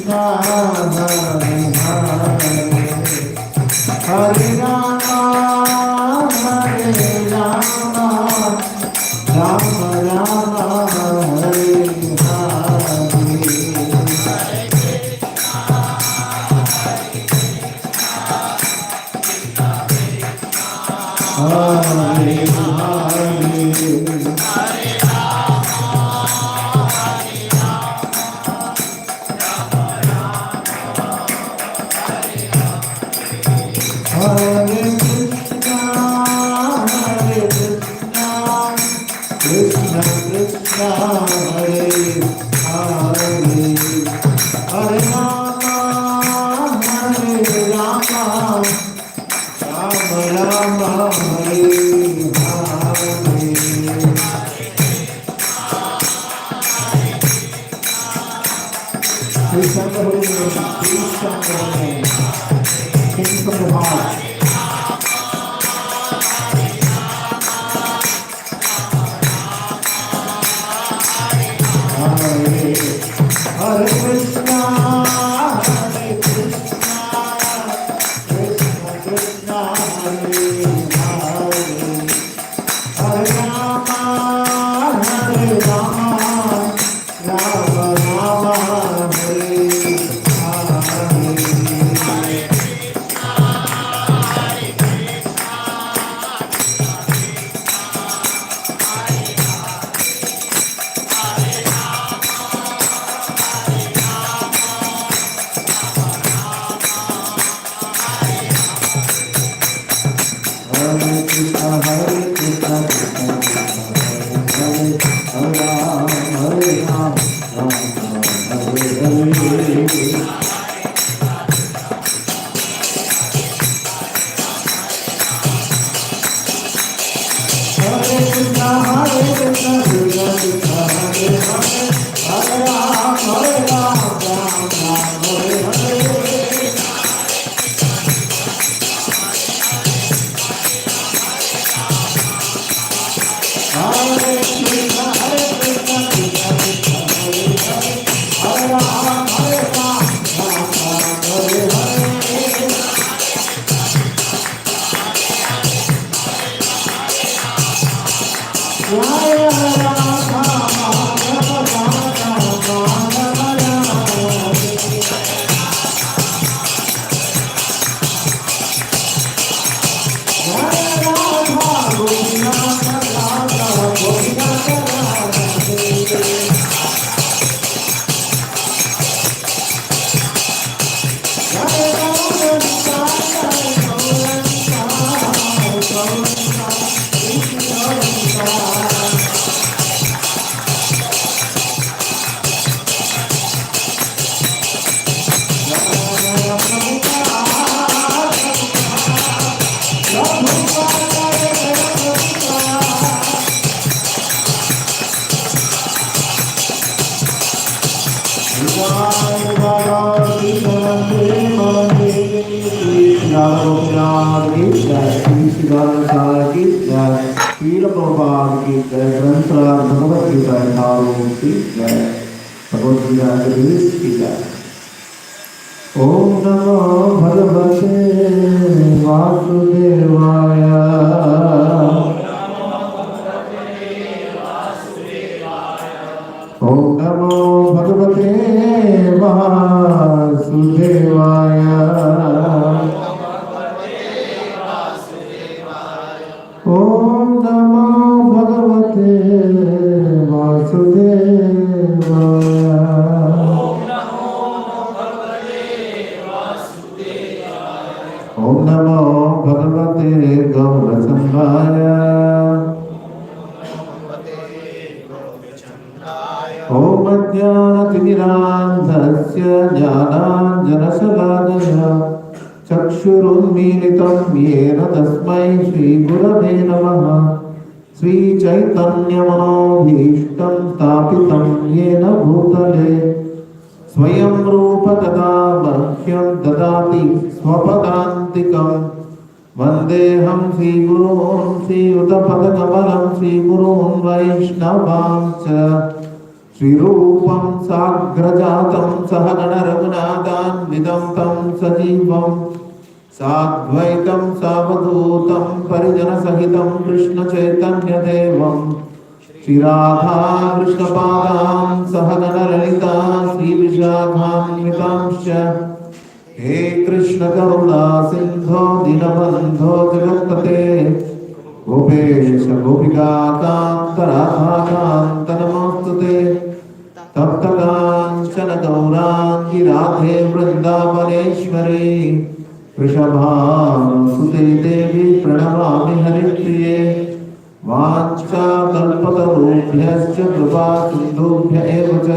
भगवद गीता की जय। ओम नमो भगवते वासुदेवाय। ओम नमो भगवते वासुदेवाय। ओम नमो भगवते वासुदेवाय। ओम नमो भगवते गौरचंद्राय। ओम अज्ञानतिमिरान्धस्य ज्ञानाञ्जनशलाकया चक्षुरुन्मीलितं येन तस्मै श्रीगुरवे नमः। श्रीचैतन्यमनोभीष्टं स्थापितं येन भूतले स्वयं रूप तदा मह्यं ददाति स्वपदान्तिकं। वन्देऽहं श्रीगुरून् श्रीयुतपदकमलं श्रीगुरून् वैष्णवांश्च श्रीरूपं साग्रजातं सहगण रघुनाथान्वितं तं सजीवं साद्वैतं सावधूतं परिजनसहितं कृष्णचैतन्यदेवं श्रीराधा कृष्णपादान् सहगण ललिता श्रीविशाखान्वितांश्च हे कृष्ण करुणा सिंधो दीनबंधो जगत्पते गोपेश गोपिका कांत राधा कांत नमोस्तुते तप्त कांचन गौरांगी राधे वृंदावनेश्वरी वृषभानुसुते देवी प्रणमामि हरिप्रिये वाञ्छाकल्पतरुभ्यश्च कृपा सिन्धुभ्य एव च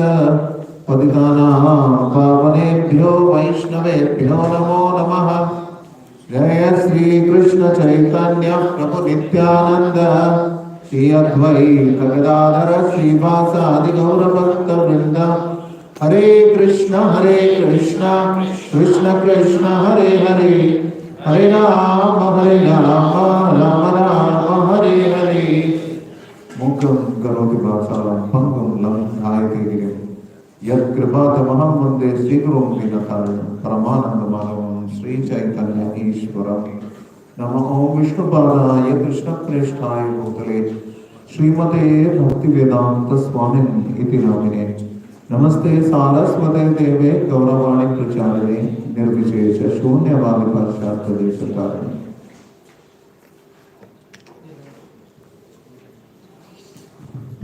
पतितानां पावनेभ्यो वैष्णवेभ्यो नमो नमः। जय श्री कृष्ण चैतन्य प्रभु नित्यानंद श्री अद्वैत गदाधर श्रीवासादि गौर भक्त वृंद हरे कृष्ण कृष्ण कृष्ण हरे हरे हरे राम राम राम हरे हरे। मुखं करोति वाचालं पङ्गुं लङ्घयते गिरिं यत्कृपातमहं वन्दे श्रीगुरुं दीनतारिणं परमानन्दमाधवं श्रीचैतन्य ईश्वरं। नमः ॐ विष्णुपादाय कृष्णप्रेष्ठाय भूतले श्रीमते भक्तिवेदान्त स्वामिनिति नामिने नमस्ते सारस्वते देवे गौरवाणी प्रचारिणे निर्विशेष शून्यवादी पाश्चात्यदेशकारिणे।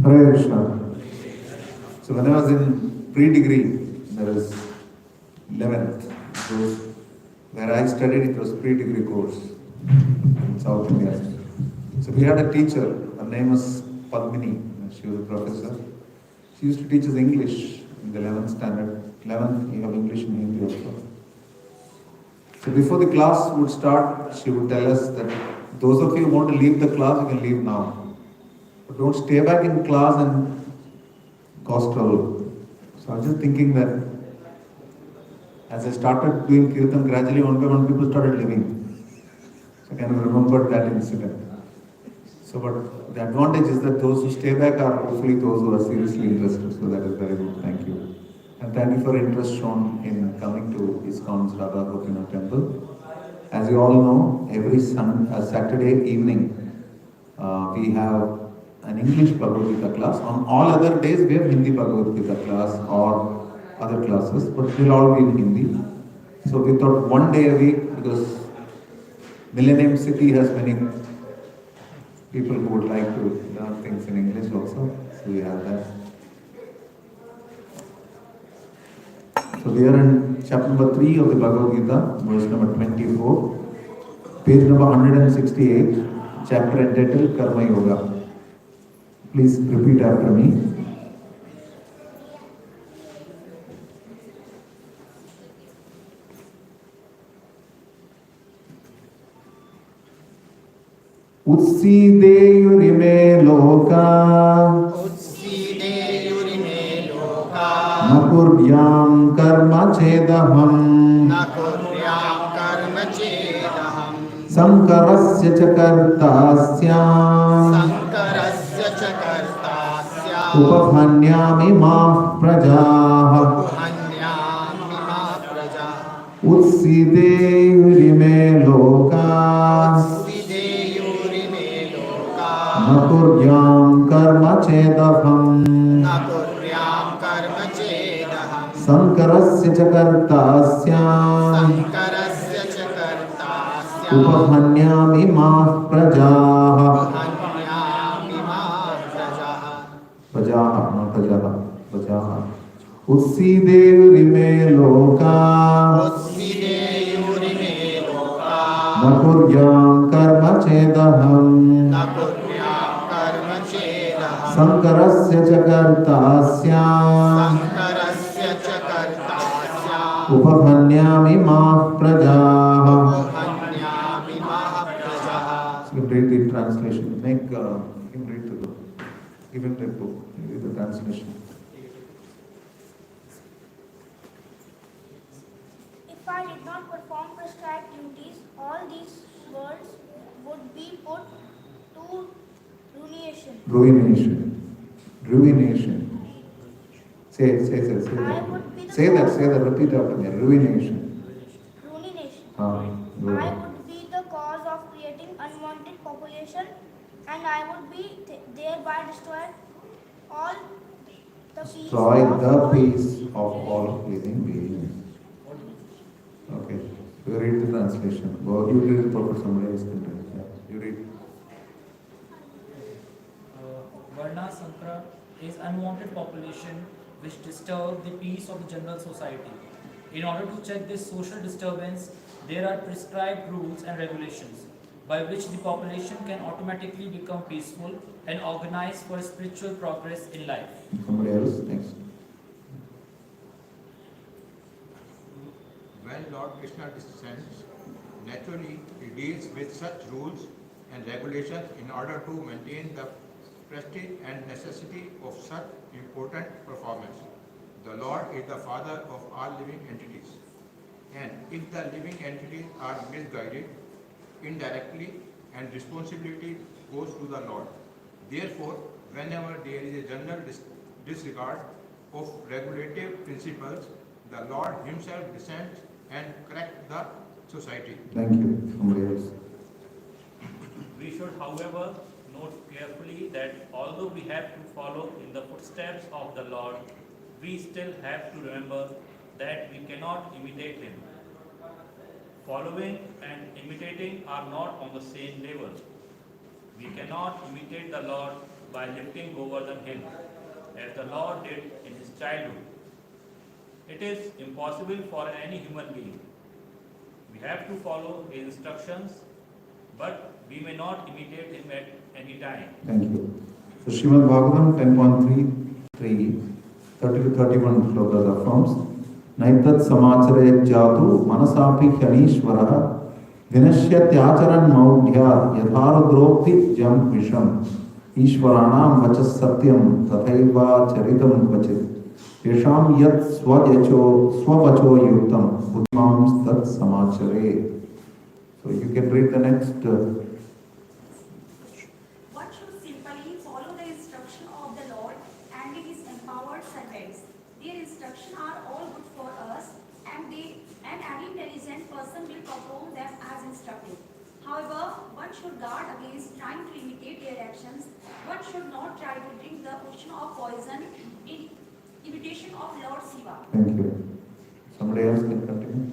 Hare Krishna. So when I was in pre-degree, there was 11th. Where I studied, it was pre-degree course in South India. So we had a teacher. Her name was Padmini. She was a professor. She used to teach us English in the 11th standard. 11th, you have English and Hindi also. So before the class would start, she would tell us that those of you who want to leave the class, you can leave now. But don't stay back in class and cause trouble. So I was just thinking that as I started doing kirtan, gradually one by one people started leaving. So I kind of remembered that incident. So but the advantage is that those who stay back are hopefully those who are seriously interested. So that is very good. Thank you. And thank you for interest shown in coming to ISKCON's Radha Gopinath temple. As you all know, every Saturday evening we have an English Bhagavad Gita class. On all other days we have Hindi Bhagavad Gita class or other classes, but they'll all be in Hindi. So we thought one day a week, because Millennium City has many people who would like to learn things in English also. So we have that. So we are in chapter number 3 of the Bhagavad Gita, verse number 24, page number 168, chapter entitled Karma Yoga. Please repeat after me. उत्सीदेयुरिमे लोका न कुर्यां कर्म चेदहम् संकरस्य च कर्तास्याम् उपहन्यामि माः प्रजाः उत्सीदेयुरिमे लोका न कुर्यां कर्म चेदहम् संकरस्य च कर्तास्याम् उपहन्यामि माः प्रजाः प्रजाः उत्सीदेयुरिमे लोका न कुर्यां कर्म चेदहम् संकरस्य च कर्तास्याम् उपहन्यामि माः प्रजाः। So you read the translation. Make him read the book. Give him the book. Read the translation. If I did not perform prescribed duties, all these worlds would be put to ruination. Say that. Say that. Repeat after me. Ruination. Ruination. Good. I would be the cause of creating unwanted population, and I would be thereby destroy all the peace Destroy of the all peace of all living beings. Okay. You read the translation. Well, you read the purpose, somebody else can read. Yeah. You read. Varna Sankara is unwanted population which disturb the peace of the general society. In order to check this social disturbance, there are prescribed rules and regulations by which the population can automatically become peaceful and organized for spiritual progress in life. Somebody else, next. When Lord Krishna descends, naturally he deals with such rules and regulations in order to maintain the prestige and necessity of such important performance. The Lord is the father of all living entities. And if the living entities are misguided, indirectly and responsibility goes to the Lord. Therefore, whenever there is a general disregard of regulative principles, the Lord himself descends and corrects the society. Thank you. Somebody else. We should, however, note carefully that although we have to follow in the footsteps of the Lord, we still have to remember that we cannot imitate him. Following and imitating are not on the same level. We cannot imitate the Lord by lifting Govardhan hill, as the Lord did in his childhood. It is impossible for any human being. We have to follow his instructions, but we may not imitate him at any time. Thank you. So Srimad Bhagavatam 10.3, 30 to 31 shlokas affirms, Naitat samachare jatu manasapi hyanishvaraha vinashyatyacharan maudhyat yatharadropti jam visham ishvaranam vachas satyam tathaiva charitam vachit yasham yat swavacho yuktam buddhimam tat samachare. So you can read the next One should simply follow the instruction of the Lord and his empowered servants. Their instructions are all good for us, and an intelligent person will perform them as instructed. However, one should guard against trying to imitate their actions. One should not try to drink the ocean of poison in imitation of Lord Shiva. Thank you. Somebody else can continue.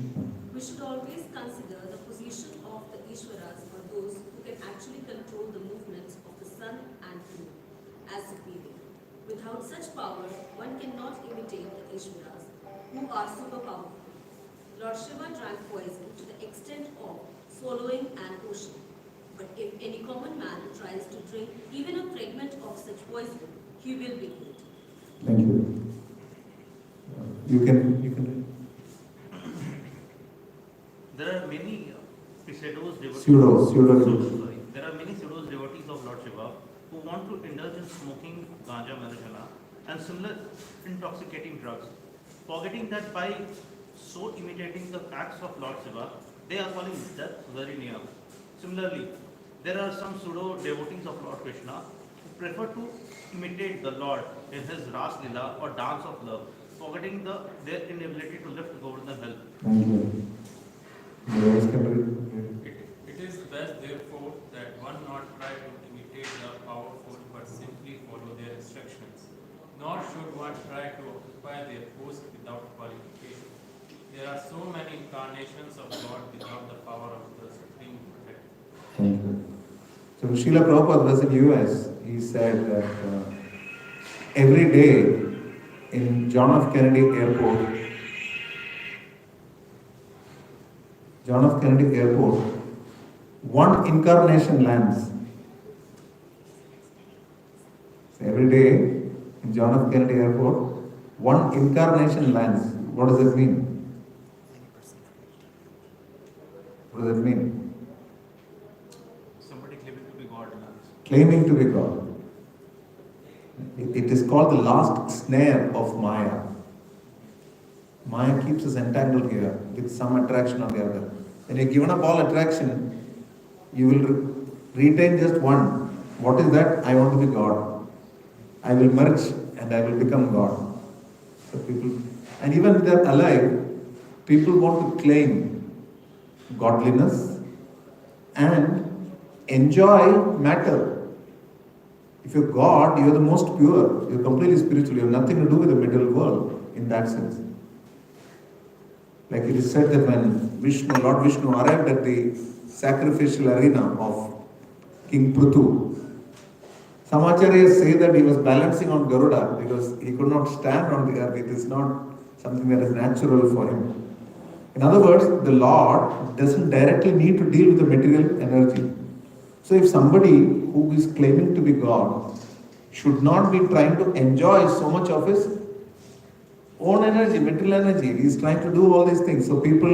We should always consider the position of the Ishwaras, or those who can actually control the movements of the sun and moon, as superior. Without such power, one cannot imitate the Ishwaras, who are super powerful. Lord Shiva drank poison to the extent of swallowing an ocean. But if any common man tries to drink even a fragment of such poison, he will be killed. Thank you. You can. There are many pseudos devotees. Pseudo. There are many pseudos devotees of Lord Shiva who want to indulge in smoking ganja, marijuana, and similar intoxicating drugs, forgetting that by so imitating the acts of Lord Shiva, they are falling death very near. Similarly, there are some pseudo devotees of Lord Krishna who prefer to imitate the Lord in his Ras Lila or dance of love, forgetting their inability to lift Govardhan hill. Thank you. Somebody else can read. It is best, therefore, that one not try to imitate the powerful, but simply follow their instructions. Nor should one try to occupy their post without qualification. There are so many incarnations of God without the power of the Supreme Protector. Thank you. So Srila Prabhupada was in US. He said that every day in John F. Kennedy Airport, one incarnation lands. So every day in John F. Kennedy Airport, one incarnation lands. What does it mean? What does it mean? Somebody claiming to be God. Claiming to be God. It is called the last snare of Maya. Maya keeps us entangled here with some attraction or the other. When you're given up all attraction, you will retain just one. What is that? I want to be God. I will merge and I will become God. So people, and even if they're alive, people want to claim godliness and enjoy matter. If you're God, you're the most pure, you're completely spiritual, you have nothing to do with the material world in that sense. Like it is said that when Lord Vishnu arrived at the sacrificial arena of King Prithu, some acharyas say that he was balancing on Garuda because he could not stand on the earth. It is not something that is natural for him. In other words, the Lord doesn't directly need to deal with the material energy. So if somebody who is claiming to be God should not be trying to enjoy so much of his own energy, material energy, he is trying to do all these things. So people,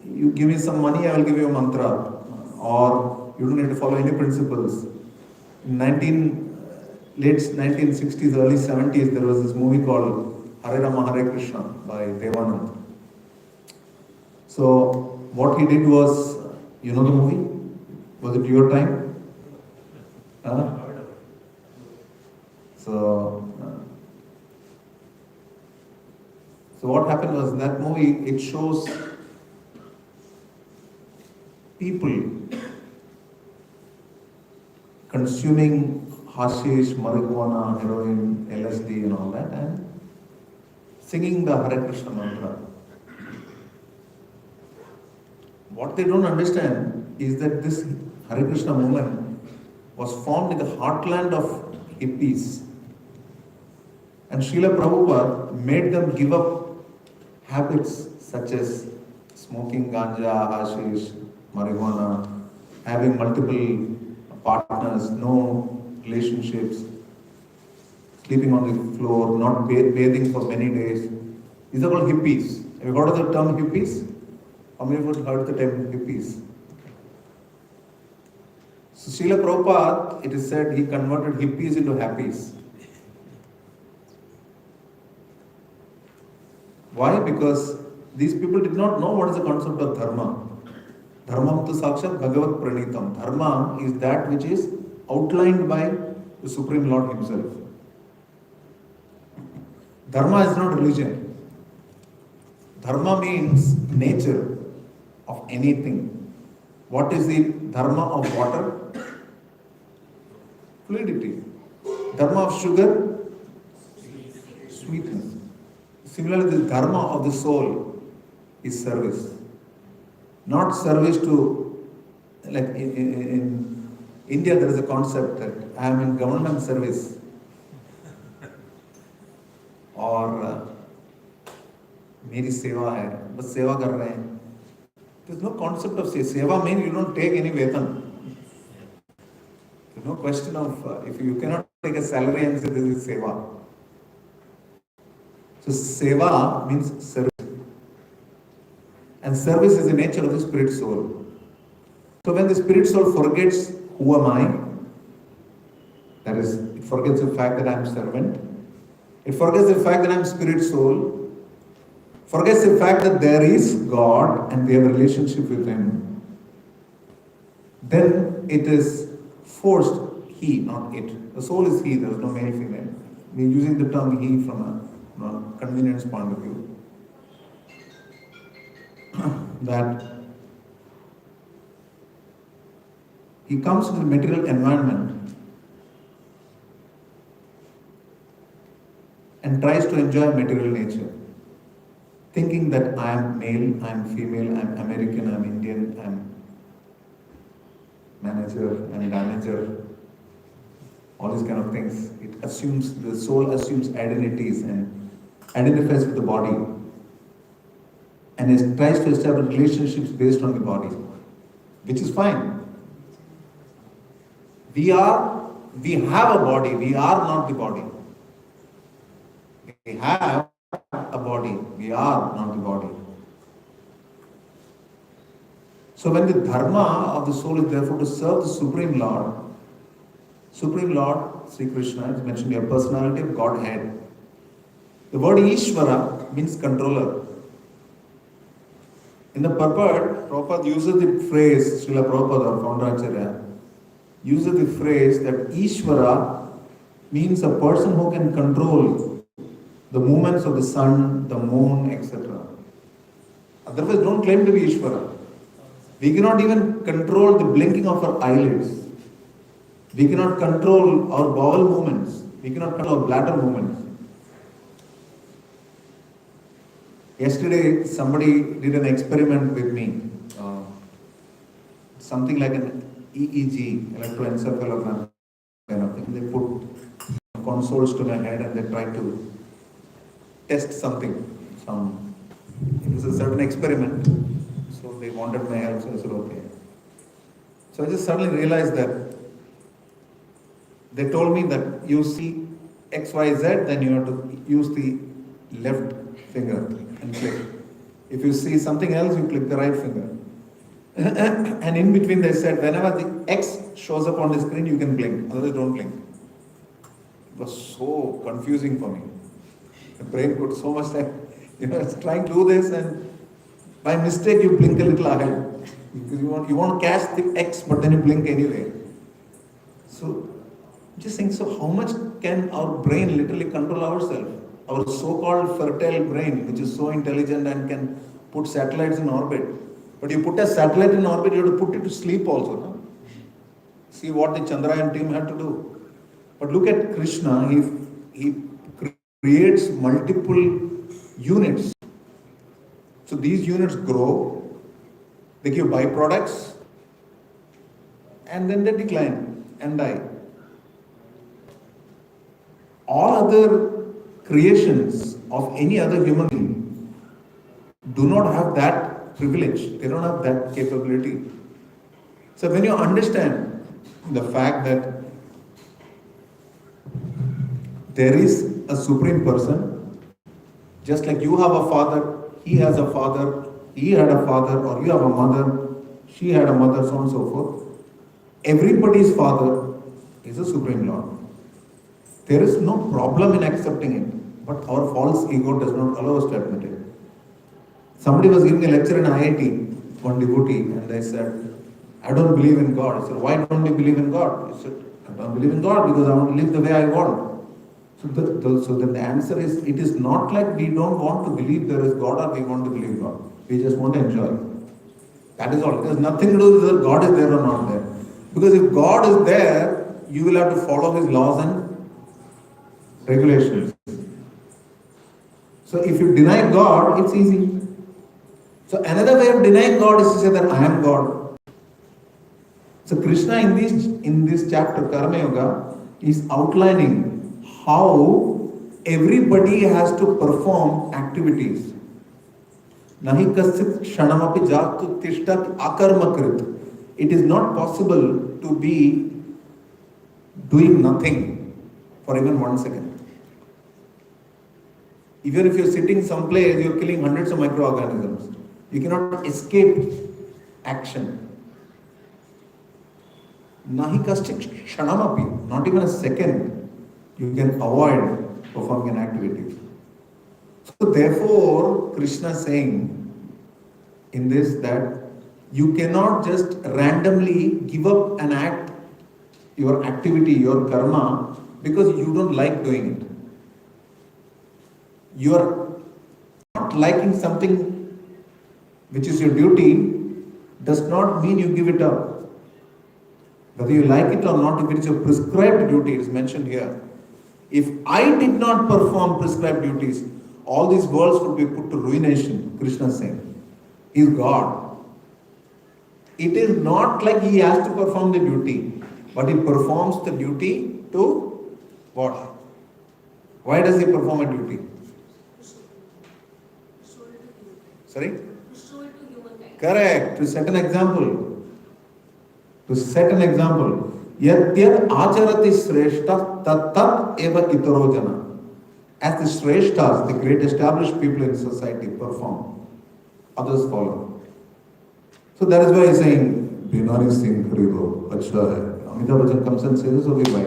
you give me some money, I will give you a mantra, or you don't need to follow any principles. In late 1960s, early 70s, there was this movie called Hare Rama Hare Krishna by Devanand. So what he did was, you know the movie? Was it your time? So what happened was in that movie, it shows people consuming hashish, marijuana, heroin, LSD and all that, and singing the Hare Krishna mantra. What they don't understand is that this Hare Krishna movement was formed in the heartland of hippies. And Srila Prabhupada made them give up habits such as smoking ganja, hashish, marijuana, having multiple partners, no relationships, sleeping on the floor, not bathing for many days. These are called hippies. Have you heard of the term hippies? How many of you have heard the term hippies? So Srila Prabhupada, it is said, he converted hippies into happies. Why? Because these people did not know what is the concept of dharma. Dharmam tu sakshat Bhagavad pranitam. Dharma is that which is outlined by the Supreme Lord Himself. Dharma is not religion. Dharma means nature of anything. What is the dharma of water? Fluidity. Dharma of sugar? Sweetness. Similarly, the dharma of the soul is service. Not service to, like in India there is a concept that I am in government service or मेरी सेवा है, बस सेवा कर रहे हैं. There is no concept of seva means you don't take any वेतन. There is no question of if you cannot take a salary and say this is seva. So seva means service. And service is the nature of the spirit soul. So when the spirit soul forgets who am I, that is, it forgets the fact that I am servant, it forgets the fact that I am spirit soul, forgets the fact that there is God and we have a relationship with Him, then it is forced he, not it. The soul is he, there is no male, female. We are using the term he from a convenience point of view. That he comes to the material environment and tries to enjoy material nature, thinking that I am male, I am female, I am American, I am Indian, I am manager, I am damager, all these kind of things. It assumes, the soul assumes identities and identifies with the body and it tries to establish relationships based on the body, which is fine. We have a body, we are not the body. We have a body, we are not the body. So when the dharma of the soul is therefore to serve the Supreme Lord, Sri Krishna is mentioned here, personality of Godhead. The word Ishvara means controller. In the purport, Prabhupada uses the phrase, Srila Prabhupada, founder Acharya, uses the phrase that Ishvara means a person who can control the movements of the sun, the moon, etc. Otherwise, don't claim to be Ishvara. We cannot even control the blinking of our eyelids. We cannot control our bowel movements. We cannot control our bladder movements. Yesterday, somebody did an experiment with me. Something like an EEG, electroencephalogram kind of thing. They put consoles to my head and they tried to test something. It was a certain experiment. So they wanted my help, so I said, okay. So I just suddenly realized that they told me that you see X, Y, Z, then you have to use the left finger and click. If you see something else, you click the right finger. And in between they said, whenever the X shows up on the screen, you can blink, otherwise don't blink. It was so confusing for me. The brain put so much time, it's trying to do this and by mistake you blink a little ahead. Because you want to catch the X, but then you blink anyway. So, just think, so how much can our brain literally control ourselves? Our so-called fertile brain, which is so intelligent and can put satellites in orbit. But you put a satellite in orbit, you have to put it to sleep also. No? See what the Chandrayaan team had to do. But look at Krishna, he creates multiple units. So these units grow, they give byproducts, and then they decline and die. All other creations of any other human being do not have that privilege. They don't have that capability. So when you understand the fact that there is a supreme person, just like you have a father, he has a father, he had a father, or you have a mother, she had a mother, so on and so forth. Everybody's father is a supreme Lord. There is no problem in accepting it, but our false ego does not allow us to admit it. Somebody was giving a lecture in IIT, one devotee, and they said, I don't believe in God. I said, why don't you believe in God? He said, I don't believe in God because I want to live the way I want. So then the answer is, it is not like we don't want to believe there is God or we want to believe God. We just want to enjoy. That is all. It has nothing to do with whether God is there or not there. Because if God is there, you will have to follow His laws and regulations. So if you deny God, it's easy. So another way of denying God is to say that I am God. So Krishna in this chapter, Karma Yoga, is outlining how everybody has to perform activities. Nahi kasit kshanamapi jatu tishtat akarmakrit. It is not possible to be doing nothing for even 1 second. Even if you're sitting someplace, you're killing hundreds of microorganisms. You cannot escape action. Nahi kasit kshanamapi, not even a second, you can avoid performing an activity. So therefore, Krishna is saying in this that you cannot just randomly give up an act, your activity, your karma, because you don't like doing it. You are not liking something which is your duty does not mean you give it up. Whether you like it or not, if it is your prescribed duty, it is mentioned here. If I did not perform prescribed duties, all these worlds would be put to ruination, Krishna is saying. He is God. It is not like he has to perform the duty, but he performs the duty to what? Why does he perform a duty? Sorry? To show it to humankind. Correct. To set an example. To set an example. Yad acharati shreshta tat tat eva itaro jana. As the shreshtas, the great established people in society perform, others follow. So that is why he is saying, Binani Singh Kharido, Acha hai. Amitabh Bachchan comes and says, so we buy.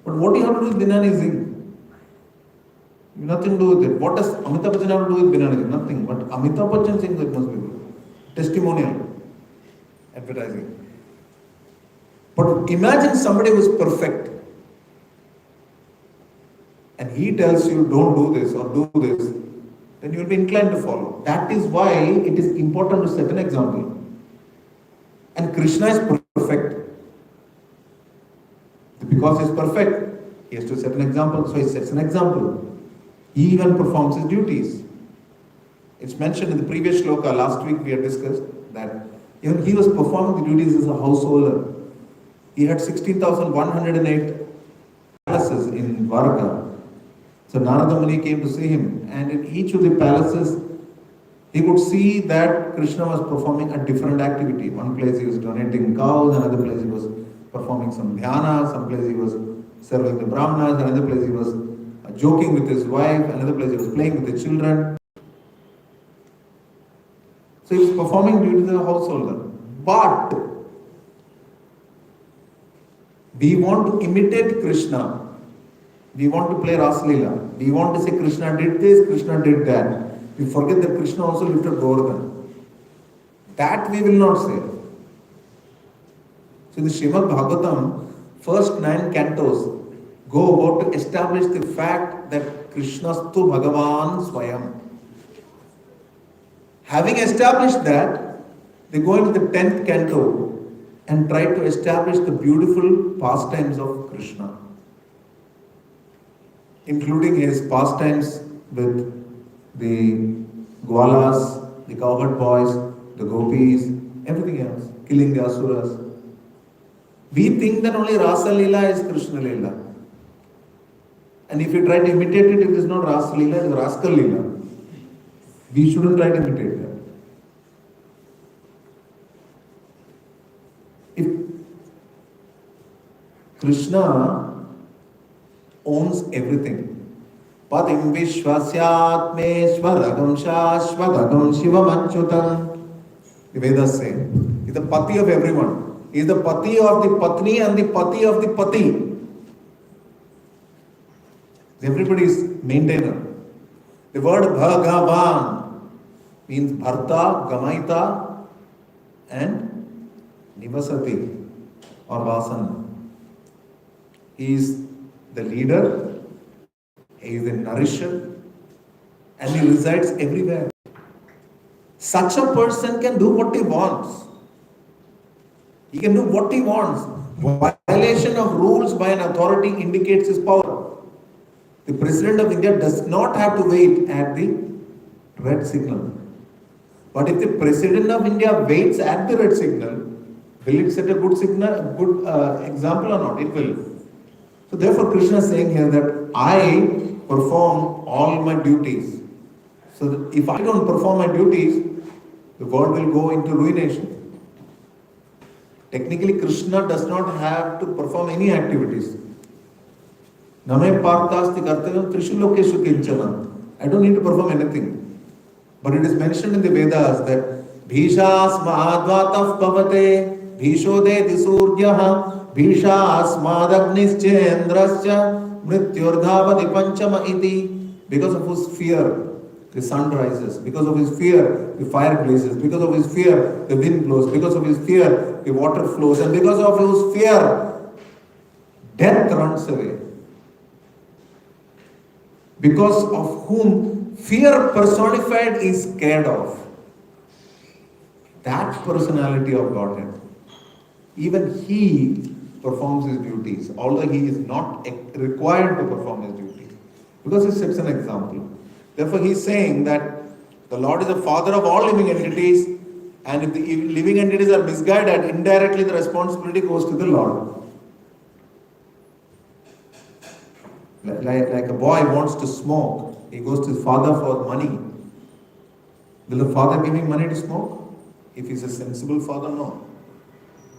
But what do you have to do with Binani Singh? Nothing to do with it. What does Amitabh Bachchan have to do with Binani Singh? Nothing. But Amitabh Bachchan sings, it must be good. Testimonial. Advertising. But imagine somebody who is perfect and he tells you don't do this or do this, then you will be inclined to follow. That is why it is important to set an example. And Krishna is perfect. Because he is perfect, he has to set an example. So he sets an example. He even performs his duties. It's mentioned in the previous shloka, last week we had discussed that even he was performing the duties as a householder. He had 16,108 palaces in Dwarka. So Narada Muni came to see him, and in each of the palaces he could see that Krishna was performing a different activity. One place he was donating cows, another place he was performing some dhyana, some place he was serving the brahmanas, another place he was joking with his wife, another place he was playing with the children. So he was performing duties as a householder. But we want to imitate Krishna. We want to play Ras Leela. We want to say Krishna did this, Krishna did that. We forget that Krishna also lifted Govardhan. That we will not say. So the Srimad Bhagavatam, first 9 cantos, go about to establish the fact that Krishnastu Bhagavan Swayam. Having established that, they go into the 10th canto and try to establish the beautiful pastimes of Krishna, including his pastimes with the Gwalas, the cowherd boys, the gopis, everything else, killing the asuras. We think that only Rasa Leela is Krishna Leela. And if you try to imitate it, it is not Rasa Leela, it is Raskal Leela. We shouldn't try to imitate that. If Krishna owns everything, Patim Vishwasyatmeshwaragam Shashvagagam Shivam Achyutam, the Vedas say, he is the Pati of everyone. He is the Pati of the Patni and the Pati of the Pati. Everybody is maintainer. The word Bhagavan means Bharta, Gamaita and Nivasati or Vasana. He is the leader, he is the nourisher, and he resides everywhere. Such a person can do what he wants. He can do what he wants. Violation of rules by an authority indicates his power. The President of India does not have to wait at the red signal. But if the President of India waits at the red signal, will it set a good example or not? It will. So therefore Krishna is saying here that I perform all my duties. So that if I don't perform my duties, the world will go into ruination. Technically, Krishna does not have to perform any activities. Name partasti kartavyam trishu lokeshu kinchana. I don't need to perform anything. But it is mentioned in the Vedas that Bhishas mahadvataf pavate Bhishode disuryaha Bhishas madagnischendrasya mrityurdhavati panchama iti. Because of whose fear the sun rises, because of his fear the fire blazes, because of his fear the wind blows, because of his fear the water flows, and because of his fear death runs away. Because of whom fear personified is scared of. That personality of Godhead, even he performs his duties, although he is not required to perform his duties, because he sets an example. Therefore he is saying that the Lord is the father of all living entities, and if the living entities are misguided, indirectly the responsibility goes to the Lord. Like a boy wants to smoke, he goes to his father for money. Will the father give him money to smoke? If he's a sensible father, no.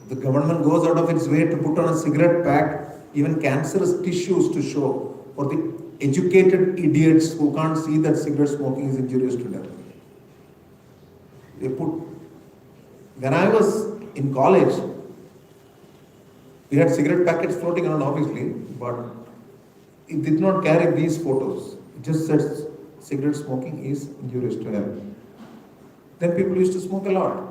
The government goes out of its way to put on a cigarette pack, even cancerous tissues to show for the educated idiots who can't see that cigarette smoking is injurious to them. They put. When I was in college, we had cigarette packets floating around, obviously, but it did not carry these photos. It just says cigarette smoking is injurious to health. Then people used to smoke a lot.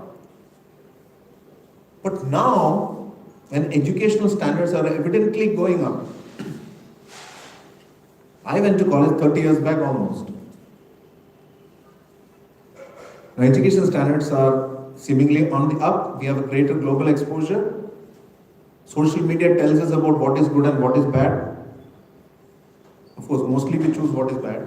But now, when educational standards are evidently going up, I went to college 30 years back almost. Now, education standards are seemingly on the up. We have a greater global exposure. Social media tells us about what is good and what is bad. Of course, mostly we choose what is bad.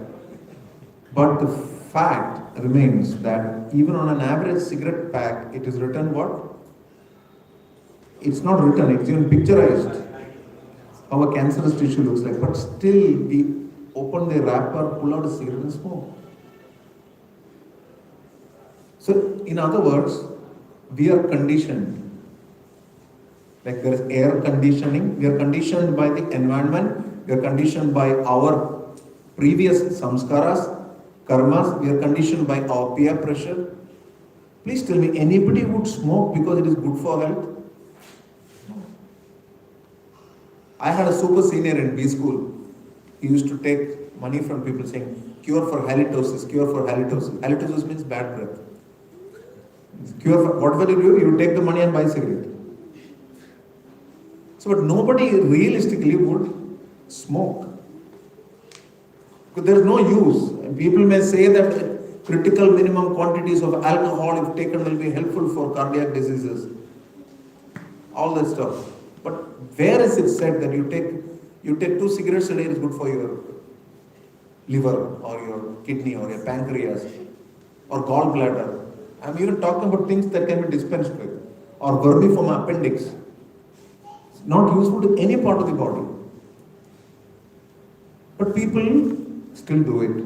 But the fact remains that even on an average cigarette pack, it is written what? It's not written, it's even picturized how a cancerous tissue looks like. But still, we open the wrapper, pull out a cigarette and smoke. So, in other words, we are conditioned. Like there is air conditioning, we are conditioned by the environment, we are conditioned by our previous samskaras, karmas, we are conditioned by our peer pressure. Please tell me, anybody would smoke because it is good for health? I had a super senior in B school. He used to take money from people saying, cure for halitosis, cure for halitosis. Halitosis means bad breath. Cure for, what will you do? You take the money and buy cigarette. So, but nobody realistically would smoke. Because there is no use. And people may say that critical minimum quantities of alcohol, if taken, will be helpful for cardiac diseases. All that stuff. But where is it said that you take 2 cigarettes a day is good for your liver or your kidney or your pancreas or gallbladder? I'm even talking about things that can be dispensed with, or vermiform appendix. It's not useful to any part of the body. But people still do it.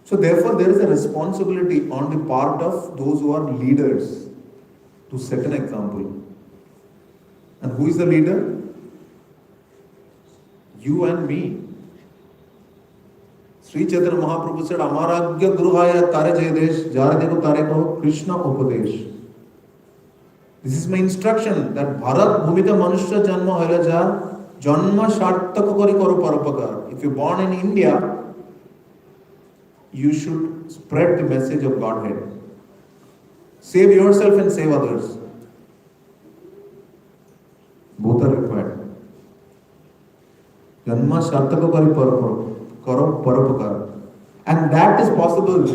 So therefore there is a responsibility on the part of those who are leaders to set an example. And who is the leader? You and me. Sri Chaitanya Mahaprabhu said, Amaragya Guruhaya Tare Jayadesh, Jaradeko Tareko Krishna Upadesh. This is my instruction that Bharat Bhumika Manushya Janma Halaja Janma Shartaka Kari Karo Parapakar. If you're born in India, you should spread the message of Godhead. Save yourself and save others. Both are required. Janma Shartaka Karo Parapakar. And that is possible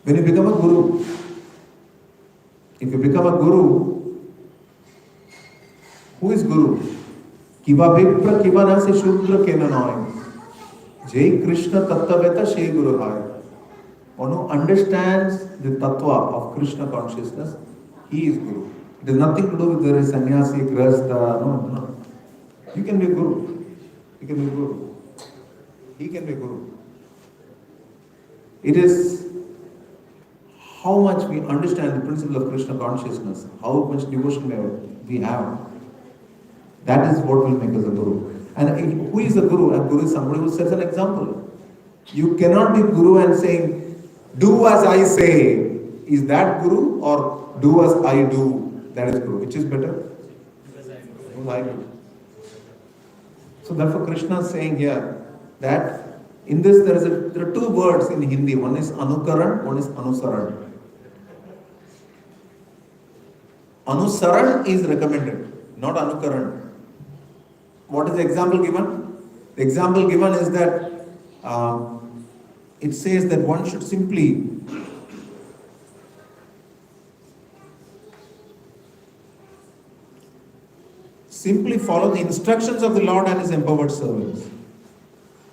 when you become a guru. If you become a guru, who is guru? Kiva Vipra Kiva Nase Shudra Kenanoy. Jai Krishna Tattaveta Shri Guru Hai. One who understands the tattva of Krishna consciousness, he is guru. It has nothing to do with there is sannyasi, grahastha, no. You can be guru. You can be guru. He can be guru. It is how much we understand the principle of Krishna consciousness, how much devotion we have. That is what will make us a guru. And who is a guru? A guru is somebody who sets an example. You cannot be guru and saying, do as I say. Is that guru? Or do as I do? That is guru. Which is better? Do as I do. So therefore Krishna is saying here that in this there are 2 words in Hindi. One is anukaran, one is anusaran. Anusaran is recommended, not anukaran. What is the example given? The example given is that it says that one should simply follow the instructions of the Lord and His empowered servants.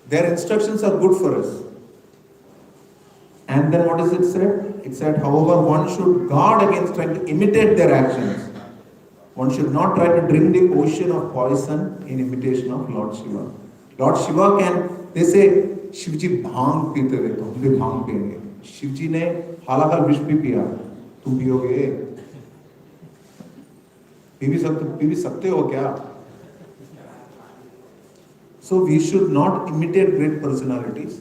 Their instructions are good for us. And then what is it said? It said, however, one should guard against trying to imitate their actions. One should not try to drink the ocean of poison in imitation of Lord Shiva. Lord Shiva can, they say, Shivji bhang peete hai, to hum bhi bhang piyenge. Shivji ne halakal vish bhi piya, tum piyoge. P भी सकते हो क्या? So we should not imitate great personalities.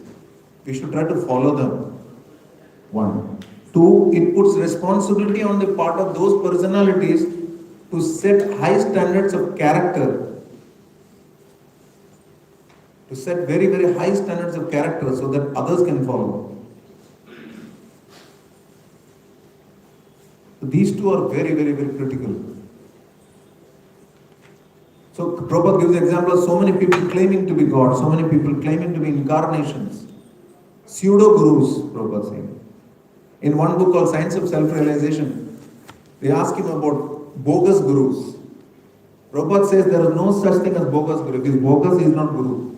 We should try to follow them. 1. 2, it puts responsibility on the part of those personalities to set high standards of character. To set very, very high standards of character so that others can follow. So these 2 are very, very, very critical. So Prabhupada gives the example of so many people claiming to be God, so many people claiming to be incarnations. Pseudo-gurus, Prabhupada saying. In one book called Science of Self-Realization, they ask him about bogus gurus. Prabhupada says there is no such thing as bogus guru. If he is bogus, he is not guru.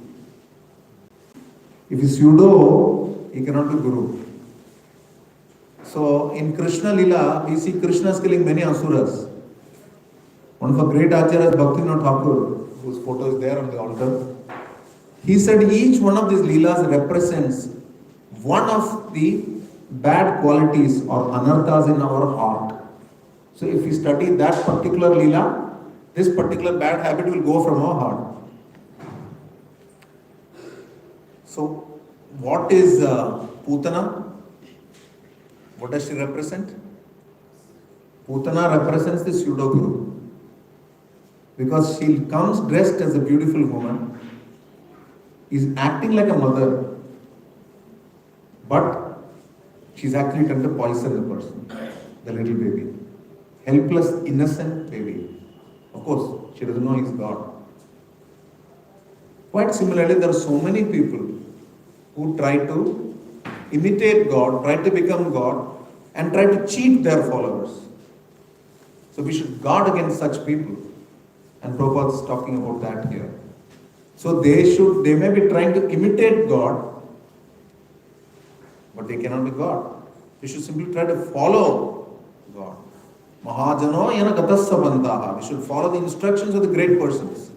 If he is pseudo, he cannot be guru. So in Krishna Lila, we see Krishna killing many asuras. One of our great acharyas, Bhaktivinoda Thakur, whose photo is there on the altar, he said each one of these Leelas represents one of the bad qualities or anarthas in our heart. So if we study that particular Leela, this particular bad habit will go from our heart. So what is Putana? What does she represent? Putana represents the pseudo-guru. Because she comes dressed as a beautiful woman, is acting like a mother, but she's actually trying to poison the person, the little baby. Helpless, innocent baby. Of course, she doesn't know he's God. Quite similarly, there are so many people who try to imitate God, try to become God, and try to cheat their followers. So we should guard against such people. And Prabhupada is talking about that here. So they may be trying to imitate God, but they cannot be God. We should simply try to follow God. Mahajano yana gatasya bandhaha. We should follow the instructions of the great persons.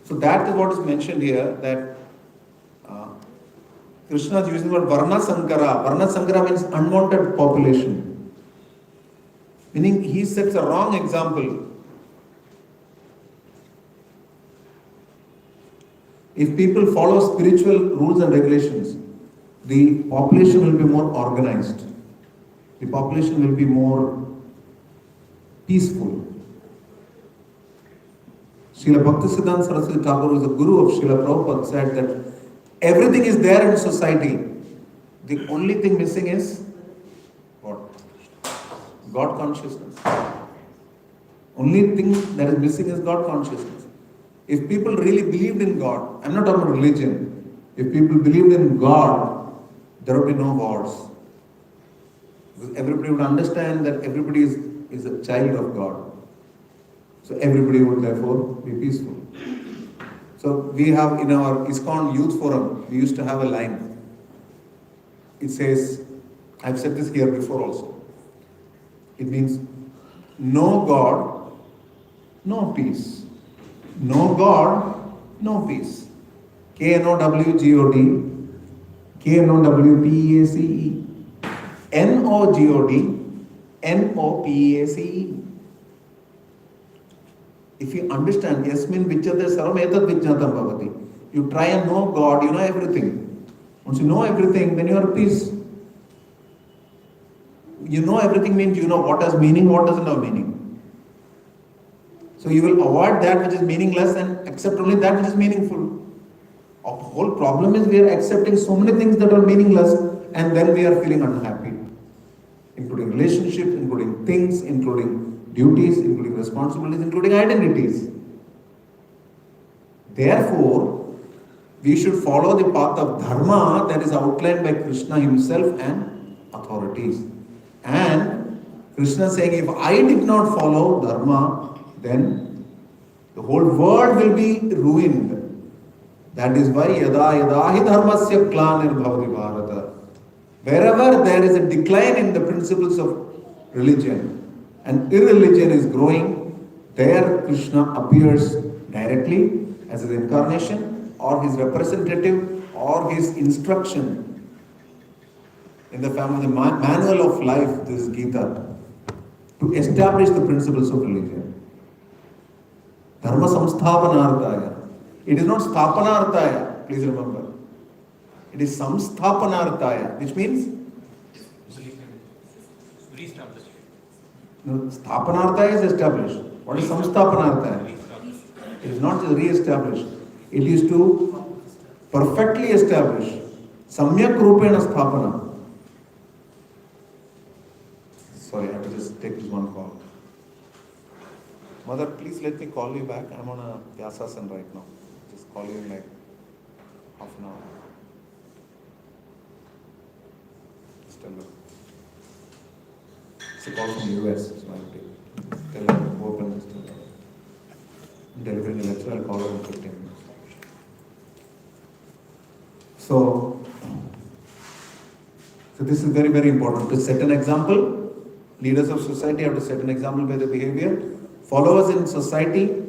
So that is what is mentioned here, that Krishna is using the word Varna Sankara. Varna Sankara means unwanted population. Meaning he sets a wrong example. If people follow spiritual rules and regulations, the population will be more organized. The population will be more peaceful. Srila Bhaktisiddhanta Saraswati Thakur, who is the guru of Srila Prabhupada, said that everything is there in society. The only thing missing is what? God consciousness. Only thing that is missing is God consciousness. If people really believed in God, I'm not talking about religion. If people believed in God, there would be no wars. Because everybody would understand that everybody is a child of God. So everybody would therefore be peaceful. So we have in our ISKCON Youth Forum, we used to have a line. It says, I've said this here before also. It means, no God, no peace. No God, no peace. K-N-O-W-G-O-D, K-N-O-W-P-E-A-C-E, N-O-G-O-D, N-O-P-E-A-C-E. If you understand, yasmin vichate sarvam etat vijnatam bhavati. You try and know God, you know everything. Once you know everything, then you are at peace. You know everything means you know what has meaning, what doesn't have meaning. So you will avoid that which is meaningless and accept only that which is meaningful. Our whole problem is we are accepting so many things that are meaningless and then we are feeling unhappy. Including relationships, including things, including duties, including responsibilities, including identities. Therefore, we should follow the path of dharma that is outlined by Krishna himself and authorities. And Krishna is saying, if I did not follow dharma, then the whole world will be ruined. That is why yada yada hi dharmasya glanirvavati bharata. Wherever there is a decline in the principles of religion and irreligion is growing, there Krishna appears directly as his incarnation or his representative or his instruction. In the form of the manual of life, this is Gita, to establish the principles of religion. Dharma samsthapanarthaya. It is not sthapanarthaya, please remember. It is samsthapanarthaya, which means Reestablish. no, sthapanarthaya is established. What is samsthapanarthaya? It is not just re-establish. It is to perfectly establish. Samyak rupena sthapana. Sorry, I have to just take this one call. Mother, please let me call you back. I'm on a Vyasasana right now. Just call you in like half an hour. Just tell her. It's a call from the US, so I'll take it. Tell her to open this. I'm delivering a lecture, I'll call her in 15 minutes. So this is very, very important. To set an example, leaders of society have to set an example by their behavior. Followers in society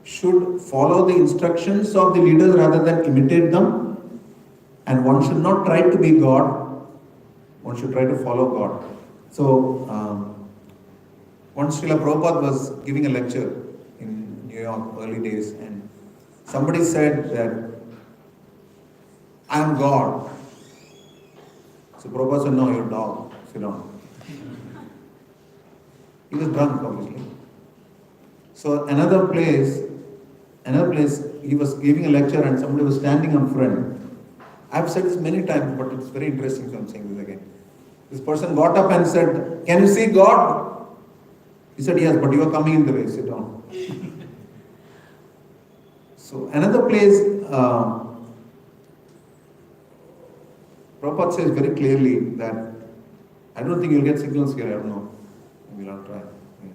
should follow the instructions of the leaders rather than imitate them. And one should not try to be God. One should try to follow God. So, once Srila Prabhupada was giving a lecture in New York early days, and somebody said that, I am God. So Prabhupada said, no, you're a dog. Sit down. He was drunk, obviously. So another place, he was giving a lecture and somebody was standing in front. I've said this many times, but it's very interesting, so I'm saying this again. This person got up and said, can you see God? He said, yes, but you are coming in the way, sit down. So another place, Prabhupada says very clearly that, I don't think you'll get signals here, I don't know. We'll not try. Yeah.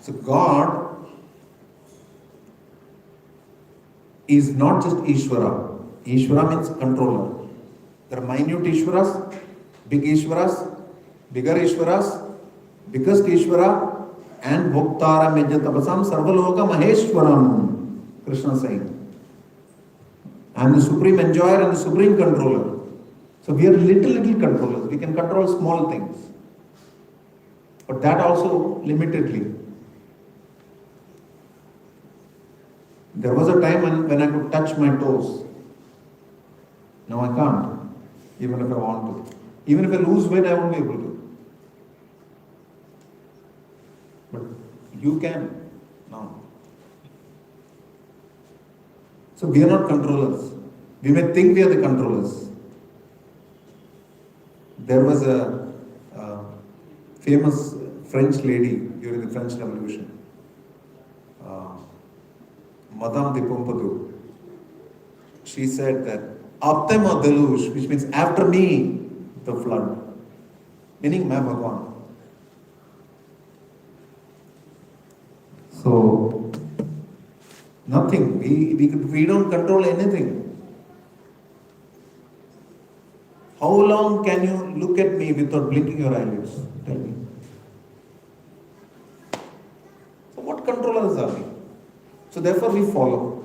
So God is not just Ishvara. Ishvara means controller. There are minute Ishvaras, big Ishvaras, bigger Ishvaras, biggest Ishvara, and Bhoktara Mejatapasam Sarvaloka Maheshwaram. Krishna saying. I am the supreme enjoyer and the supreme controller. So we are little controllers. We can control small things. But that also limitedly. There was a time when I could touch my toes. Now I can't, even if I want to. Even if I lose weight, I won't be able to. But you can now. So we are not controllers. We may think we are the controllers. There was a famous French lady during the French Revolution, Madame de Pompadour. She said that, Apte mo deluge, which means after me, the flood. Meaning, Main Bhagwan. So, nothing. We don't control anything. How long can you look at me without blinking your eyelids? Tell me. So what controllers are we? So therefore we follow.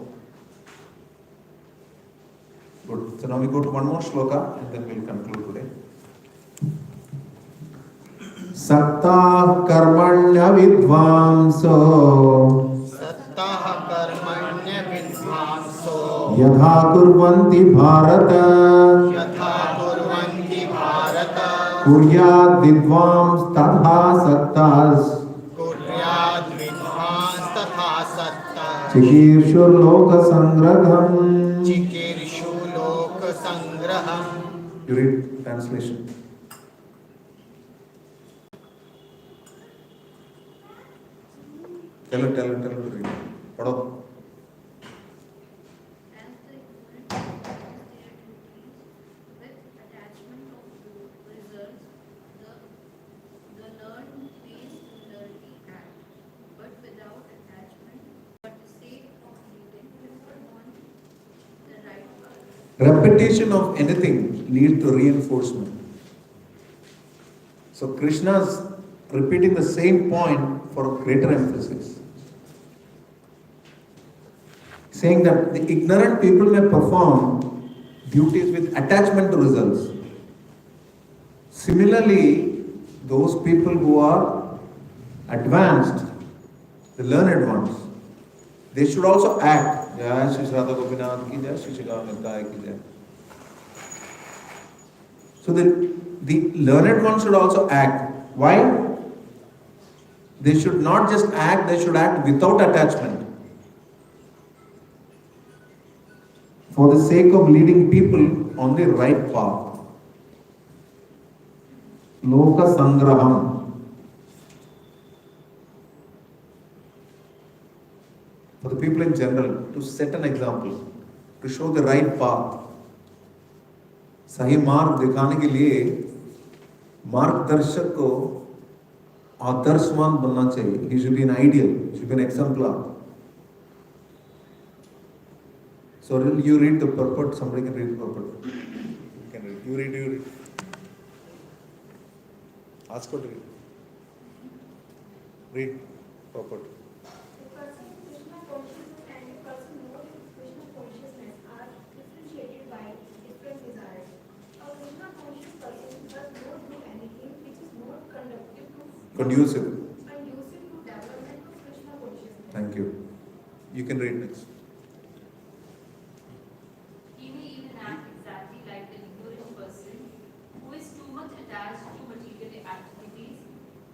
Good. So now we go to one more shloka and then we'll conclude today. Satta karmanya vidvamso yadha kurvanti bharata kuryad vidvams tatha sattas chikirshur loka sangragham. You read translation. Tell her to read. Pado. As the ignorant practice their duties with attachment of results, the learned may similarly act, but without attachment, for the sake of leading people on the right path. Repetition of anything leads to reinforcement. So Krishna's repeating the same point for greater emphasis. Saying that the ignorant people may perform duties with attachment to results. Similarly, those people who are advanced, the learned ones, they should also act. Jai Shri Radha Gopinath ki jai, Shri Shri Nittai ki jai. So the learned ones should also act. Why? They should not just act, they should act without attachment. For the sake of leading people on the right path. Loka Sangraham. people in general, to set an example, to show the right path. सही मार्ग दिखाने के लिए मार्गदर्शक को आदर्शवान बनना चाहिए. He should be an ideal, he should be an exemplar. So you read the purport, somebody can read the purport. You can read. You read. Ask her to read. Read purport. The person in Krishna consciousness and the person not in Krishna consciousness are differentiated by different desires. A Krishna conscious person does not do anything which is not Conducive. conducive to development of Krishna consciousness. Thank you. You can read next. He may even act exactly like an ignorant person who is too much attached to material activities,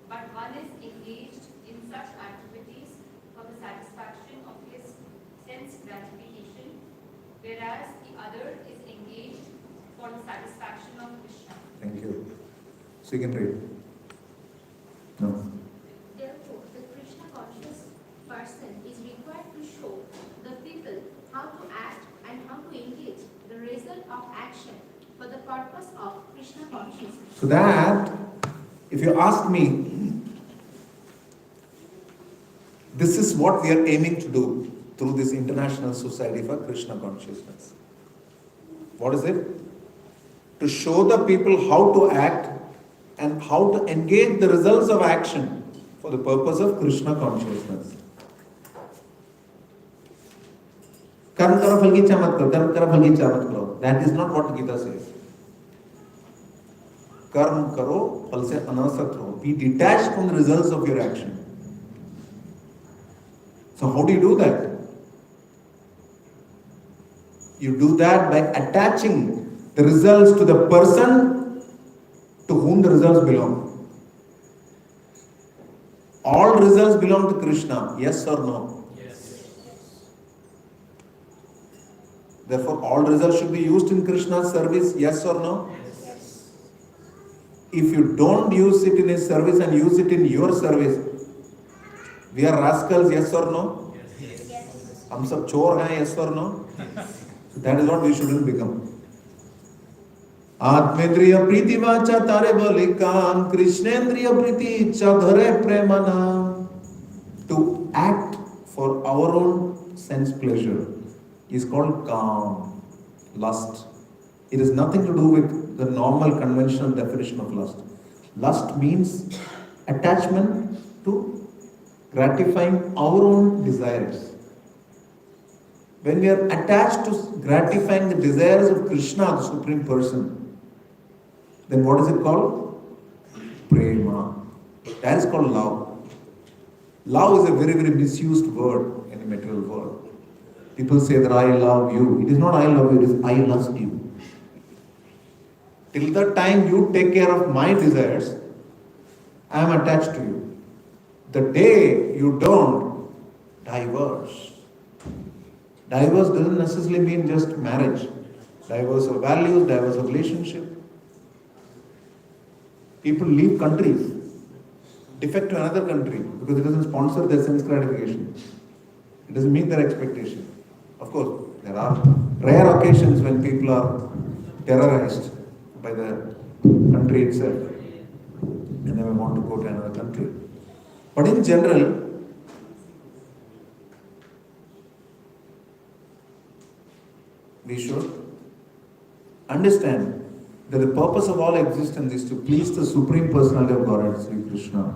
but one is engaged in such activities for the satisfaction of his sense gratification, whereas the other is engaged for the satisfaction of Krishna. Thank you. So you can read. No. Therefore, the Krishna conscious person is required to show the people how to act and how to engage the result of action for the purpose of Krishna consciousness. So that, if you ask me, this is what we are aiming to do through this International Society for Krishna Consciousness. What is it? To show the people how to act and how to engage the results of action for the purpose of Krishna consciousness. Karm karo phal ki ichha mat karo, karm karo phal ki ichha mat karo. That is not what Gita says. Karm karo, phal se anasakt raho. Be detached from the results of your action. So how do you do that? You do that by attaching the results to the person to whom the results belong. All results belong to Krishna, yes or no? Yes. Therefore, all results should be used in Krishna's service, yes or no? Yes. If you don't use it in his service and use it in your service, we are rascals, yes or no? Yes. हम सब चोर हैं, yes or no? So that is what we shouldn't become. आत्मेंद्रिय प्रीति वाचा तारे बोले कान, कृष्णेंद्रिय प्रीति इच्छा धरे प्रेमना. To act for our own sense pleasure is called काम, lust. It has nothing to do with the normal conventional definition of lust. Lust means attachment to gratifying our own desires. When we are attached to gratifying the desires of Krishna, the Supreme Person, then what is it called? Prema. That is called love. Love is a very, very misused word in the material world. People say that I love you. It is not I love you, it is I lust you. Till the time you take care of my desires, I am attached to you. The day you don't, diverse. Diverse doesn't necessarily mean just marriage. Diverse of values, diverse of relationship. People leave countries, defect to another country because it doesn't sponsor their sense gratification. It doesn't meet their expectation. Of course, there are rare occasions when people are terrorized by the country itself and they may want to go to another country. But in general, we should understand that the purpose of all existence is to please the Supreme Personality of Godhead, Sri Krishna.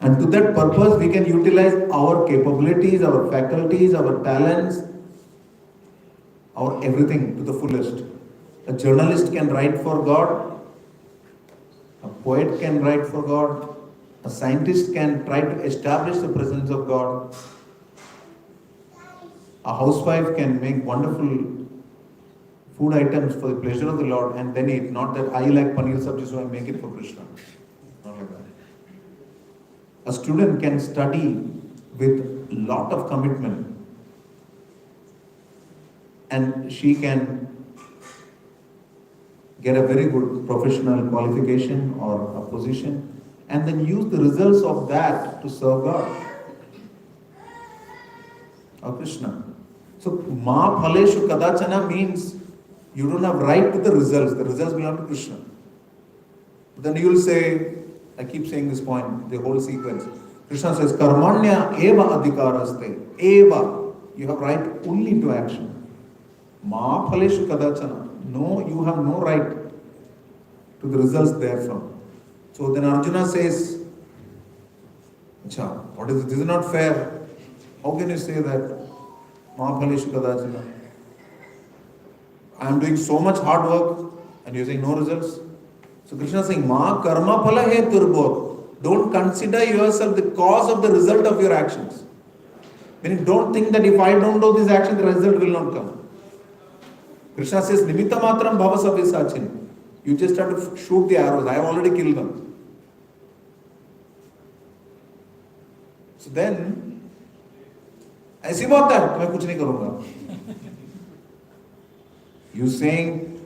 And to that purpose, we can utilize our capabilities, our faculties, our talents, our everything to the fullest. A journalist can write for God, a poet can write for God, a scientist can try to establish the presence of God, a housewife can make wonderful food items for the pleasure of the Lord and then eat. Not that I like paneer sabji, so I make it for Krishna. Not like that. A student can study with lot of commitment and she can get a very good professional qualification or a position and then use the results of that to serve God. of Krishna. So Ma Phaleshu Kadachana means you don't have right to the results. The results belong to Krishna. But then you will say, I keep saying this point, the whole sequence. Krishna says, Karmanya eva adhikaraste. Eva. You have right only to action. Ma Phaleshu Kadachana. No, you have no right to the results therefrom. So then Arjuna says, Acha, what is it? This is not fair. How can you say that? Mahaphaleshu Kadachana. I am doing so much hard work and you are saying no results. So Krishna is saying, Ma karma phala he turbodh. Don't consider yourself the cause of the result of your actions. Meaning, don't think that if I don't do this action, the result will not come. Krishna says, Nimitta matram bhava savyasachin. You just have to shoot the arrows. I have already killed them. So then, ऐसी बात है मैं कुछ नहीं करूंगा. You saying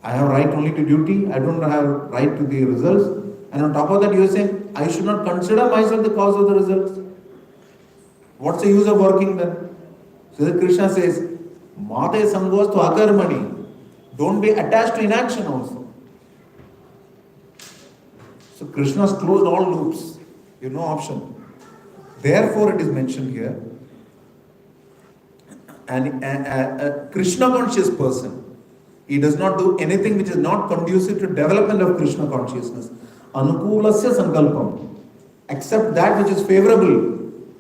I have right only to duty, I don't have right to the results, and on top of that you are saying I should not consider myself the cause of the results. What's the use of working then? So that Krishna says, Mate sangos to akarmani. Don't be attached to inaction also. So Krishna's closed all loops. You have no option. Therefore it is mentioned here. And a Krishna conscious person, he does not do anything which is not conducive to development of Krishna consciousness. Anukulasya sankalpam. Accept that which is favorable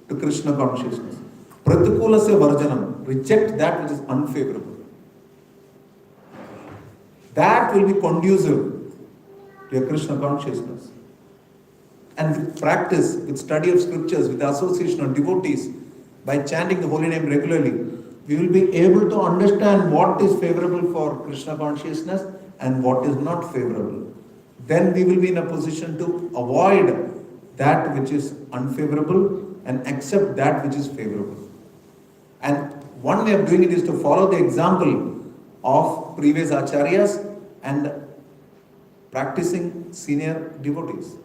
to Krishna consciousness. Pratikulasya varjanam. Reject that which is unfavorable. That will be conducive to your Krishna consciousness. And with practice, with study of scriptures, with the association of devotees, by chanting the holy name regularly, we will be able to understand what is favorable for Krishna consciousness and what is not favorable. Then we will be in a position to avoid that which is unfavorable and accept that which is favorable. And one way of doing it is to follow the example of previous acharyas and practicing senior devotees.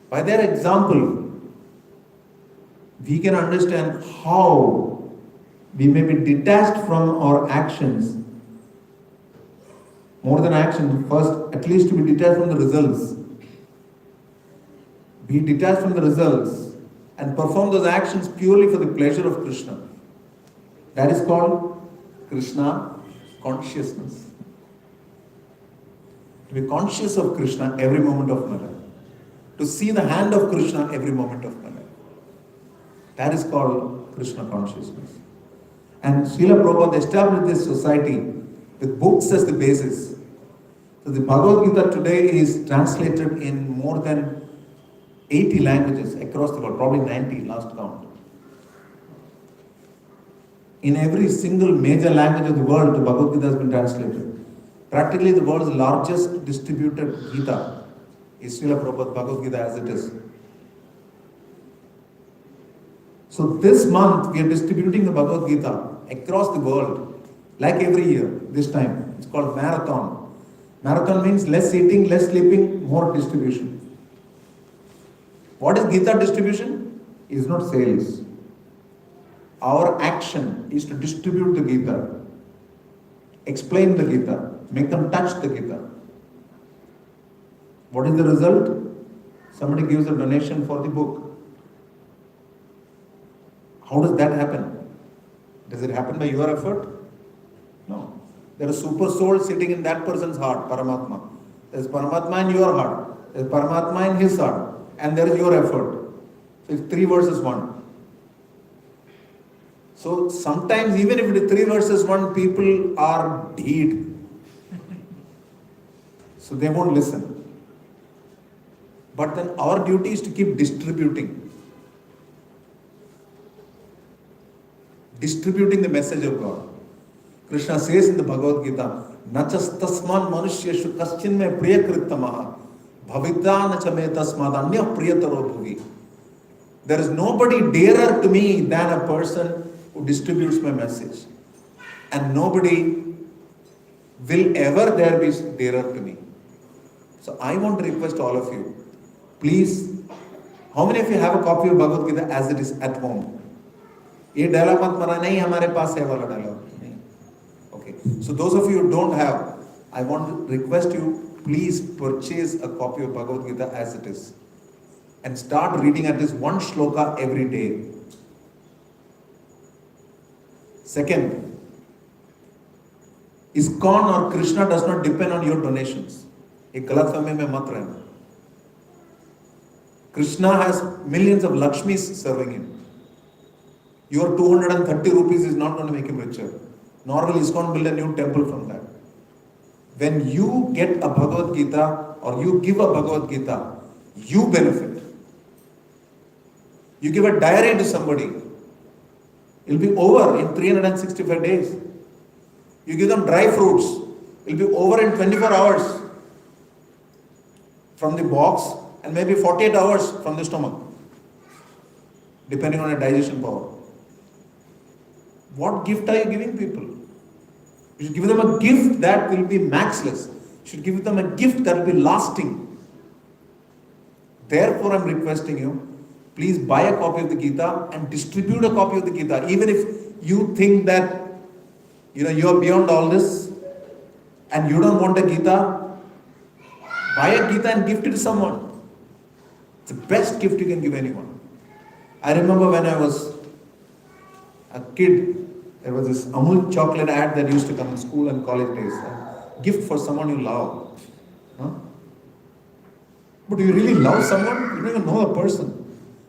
By their example, we can understand how we may be detached from our actions. More than action, first, at least to be detached from the results. Be detached from the results and perform those actions purely for the pleasure of Krishna. That is called Krishna consciousness. To be conscious of Krishna every moment of my life. To see the hand of Krishna every moment of my life. That is called Krishna consciousness. And Srila Prabhupada established this society with books as the basis. So the Bhagavad Gita today is translated in more than 80 languages across the world, probably 90 last count. In every single major language of the world, the Bhagavad Gita has been translated. Practically the world's largest distributed Gita is Srila Prabhupada Bhagavad Gita as it is. So this month we are distributing the Bhagavad Gita across the world, like every year, this time. It's called marathon. Marathon means less eating, less sleeping, more distribution. What is Gita distribution? It is not sales. Our action is to distribute the Gita, explain the Gita, make them touch the Gita. What is the result? Somebody gives a donation for the book. How does that happen? Does it happen by your effort? No. There is super soul sitting in that person's heart, Paramatma. There is Paramatma in your heart. There is Paramatma in his heart. And there is your effort. So it's 3 versus 1. So sometimes even if it is 3 versus 1, people are deed. So they won't listen. But then our duty is to keep distributing. Distributing the message of God. Krishna says in the Bhagavad Gita, Nachas tasman manusyeshu kaschin me priyakrittamaha bhavita nacha me tasmad anya priyataro bhuvi. There is nobody dearer to me than a person who distributes my message. And nobody will ever there be dearer to me. So I want to request all of you, please, how many of you have a copy of Bhagavad Gita as it is at home? ये dialogue मत मारा, नहीं हमारे पास है वाला dialogue नहीं. Okay. So those of you who don't have, I want to request you, please purchase a copy of Bhagavad Gita as it is. And start reading at least one shloka every day. Second, ISKCON or Krishna does not depend on your donations. एक गलतफहमी में मत रहना. Krishna has millions of Lakshmis serving him. Your 230 rupees is not going to make him richer. Nor will ISKCON build a new temple from that. When you get a Bhagavad Gita or you give a Bhagavad Gita, you benefit. You give a diary to somebody, it will be over in 365 days. You give them dry fruits, it will be over in 24 hours from the box and maybe 48 hours from the stomach, depending on your digestion power. What gift are you giving people? You should give them a gift that will be matchless. You should give them a gift that will be lasting. Therefore, I am requesting you, please buy a copy of the Gita and distribute a copy of the Gita. Even if you think that you are beyond all this and you don't want a Gita, buy a Gita and gift it to someone. It's the best gift you can give anyone. I remember when I was a kid, there was this Amul chocolate ad that used to come in school and college days. A gift for someone you love. Huh? But do you really love someone? You don't even know the person.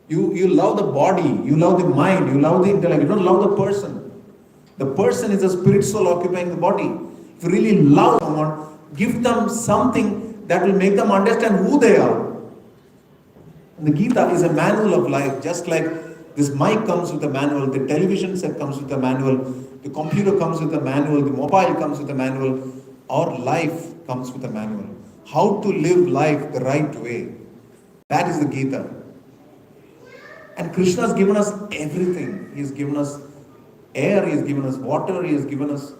You love the body, you love the mind, you love the intellect, you don't love the person. The person is a spirit soul occupying the body. If you really love someone, give them something that will make them understand who they are. And the Gita is a manual of life, just like this mic comes with a manual, the television set comes with a manual, the computer comes with a manual, the mobile comes with a manual. Our life comes with a manual. How to live life the right way. That is the Gita. And Krishna has given us everything. He has given us air, He has given us water, He has given us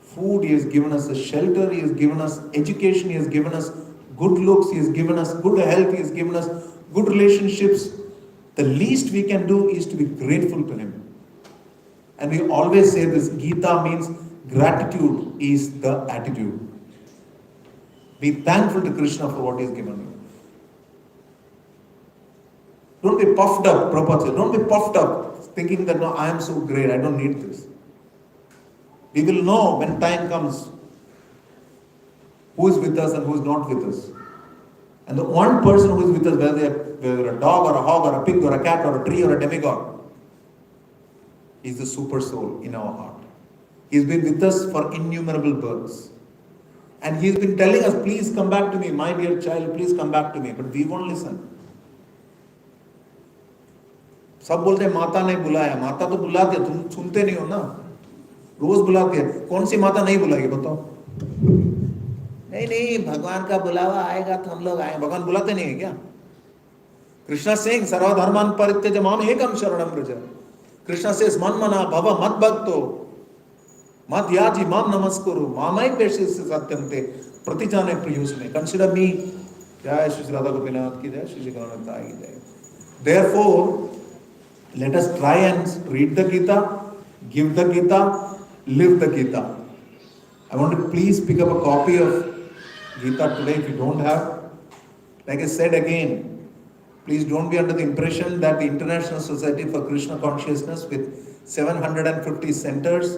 food, He has given us a shelter, He has given us education, He has given us good looks, He has given us good health, He has given us good relationships. The least we can do is to be grateful to Him. And we always say this, Gita means gratitude is the attitude. Be thankful to Krishna for what He has given you. Don't be puffed up, Prabhupada says. Don't be puffed up, thinking that, no, I am so great, I don't need this. We will know when time comes who is with us and who is not with us. And the one person who is with us, whether a dog or a hog or a pig or a cat or a tree or a demigod, is the super soul in our heart. He's been with us for innumerable births. And He's been telling us, please come back to me, my dear child, please come back to me. But we won't listen. सब बोलते हैं माता ने बुलाया. माता तो बुलाती है, तुम सुनते नहीं हो ना. रोज बुलाती है. कौन सी माता नहीं बुलाएगी बताओ? नहीं भगवान का बुलावा आएगा तो हम लोग आए. भगवान बुलाते नहीं है क्या? Krishna saying सर्वधर्मान् परित्यज्य माम एकम शरणं Vraj. Krishna says man mana bhava mad bhakto mad yaji mam namaskuru mamai peshes satyante pratijane priyusme. Consider me. Jai Shri Radha Gopinath ki jai, Shri Gauranga ki jai. Therefore, let us try and read the Gita, give the Gita, live the Gita. I want to please pick up a copy of Gita today if you don't have. Like I said again, please don't be under the impression that the International Society for Krishna Consciousness with 750 centers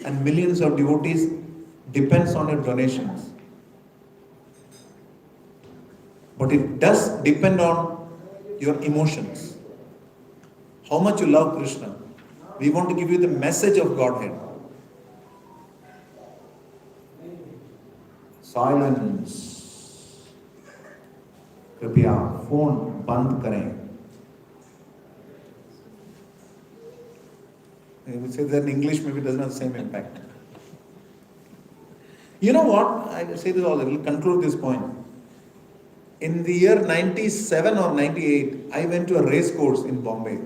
and millions of devotees depends on your donations. But it does depend on your emotions. How much you love Krishna. We want to give you the message of Godhead. Silence. कृपया phone बंद करें. We say that in English maybe doesn't have the same impact. You know what? I will say this all. I will conclude this point. In the year 97 or 98, I went to a race course in Bombay.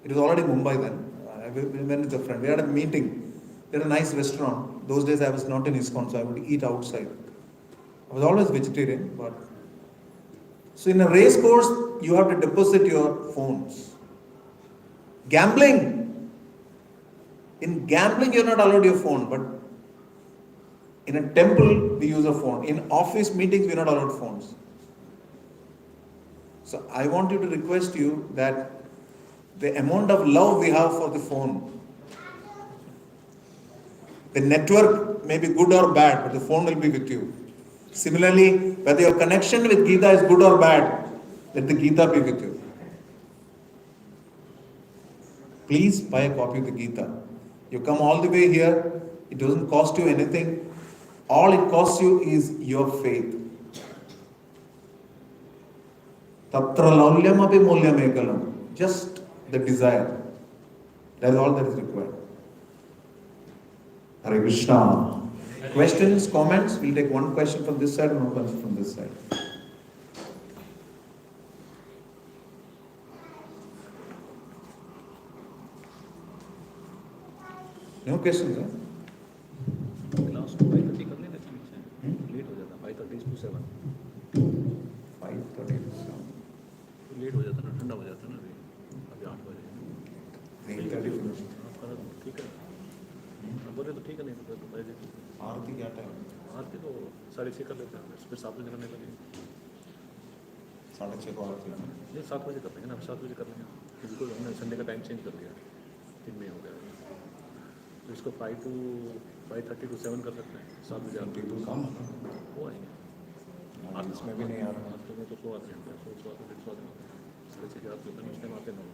It was already Mumbai then. We went with a friend. We had a meeting. We had a nice restaurant. Those days I was not in ISKCON, so I would eat outside. I was always vegetarian, but... So in a race course, you have to deposit your phones. Gambling. In gambling, you're not allowed your phone, but in a temple, we use a phone. In office meetings, we're not allowed phones. So I want you to request you that the amount of love we have for the phone, the network may be good or bad, but the phone will be with you. Similarly, whether your connection with Gita is good or bad, let the Gita be with you. Please buy a copy of the Gita. You come all the way here, it doesn't cost you anything. All it costs you is your faith. Tatra laulyam api mulyam ekalam. Just the desire. That is all that is required. Hare Krishna. Questions, comments? We'll take one question from this side and one question from this side. No questions, huh? Last 5:30 कर लेते हैं, late हो जाता 5:30 to 7. 5:30 to 7. Late हो जाता ना, ठंडा हो जाता ना अभी 8 बजे. 8:30 finish. ठीक है, अब बोले तो ठीक है, नहीं तो बजे आरती क्या टाइम? आरती तो 6:30 कर लेते हैं, फिर 7 बजे करने लगे. 6:30 को आरती है. नहीं 7 बजे कर लेंगे ना, 7 बजे कर लेंगे, बिल्कुल हमने संडे का टाइम चेंज कर दिया, 3 में हो गया. तो इसको 5:30 to 7 कर सकते हैं, 7 बजे आते People come. वो आएंगे. इसमें भी नहीं आ रहा. तो मैं तो 100 आते हैं, 100 आते हैं, 6:30 आते हैं, उस टाइम आते हैं.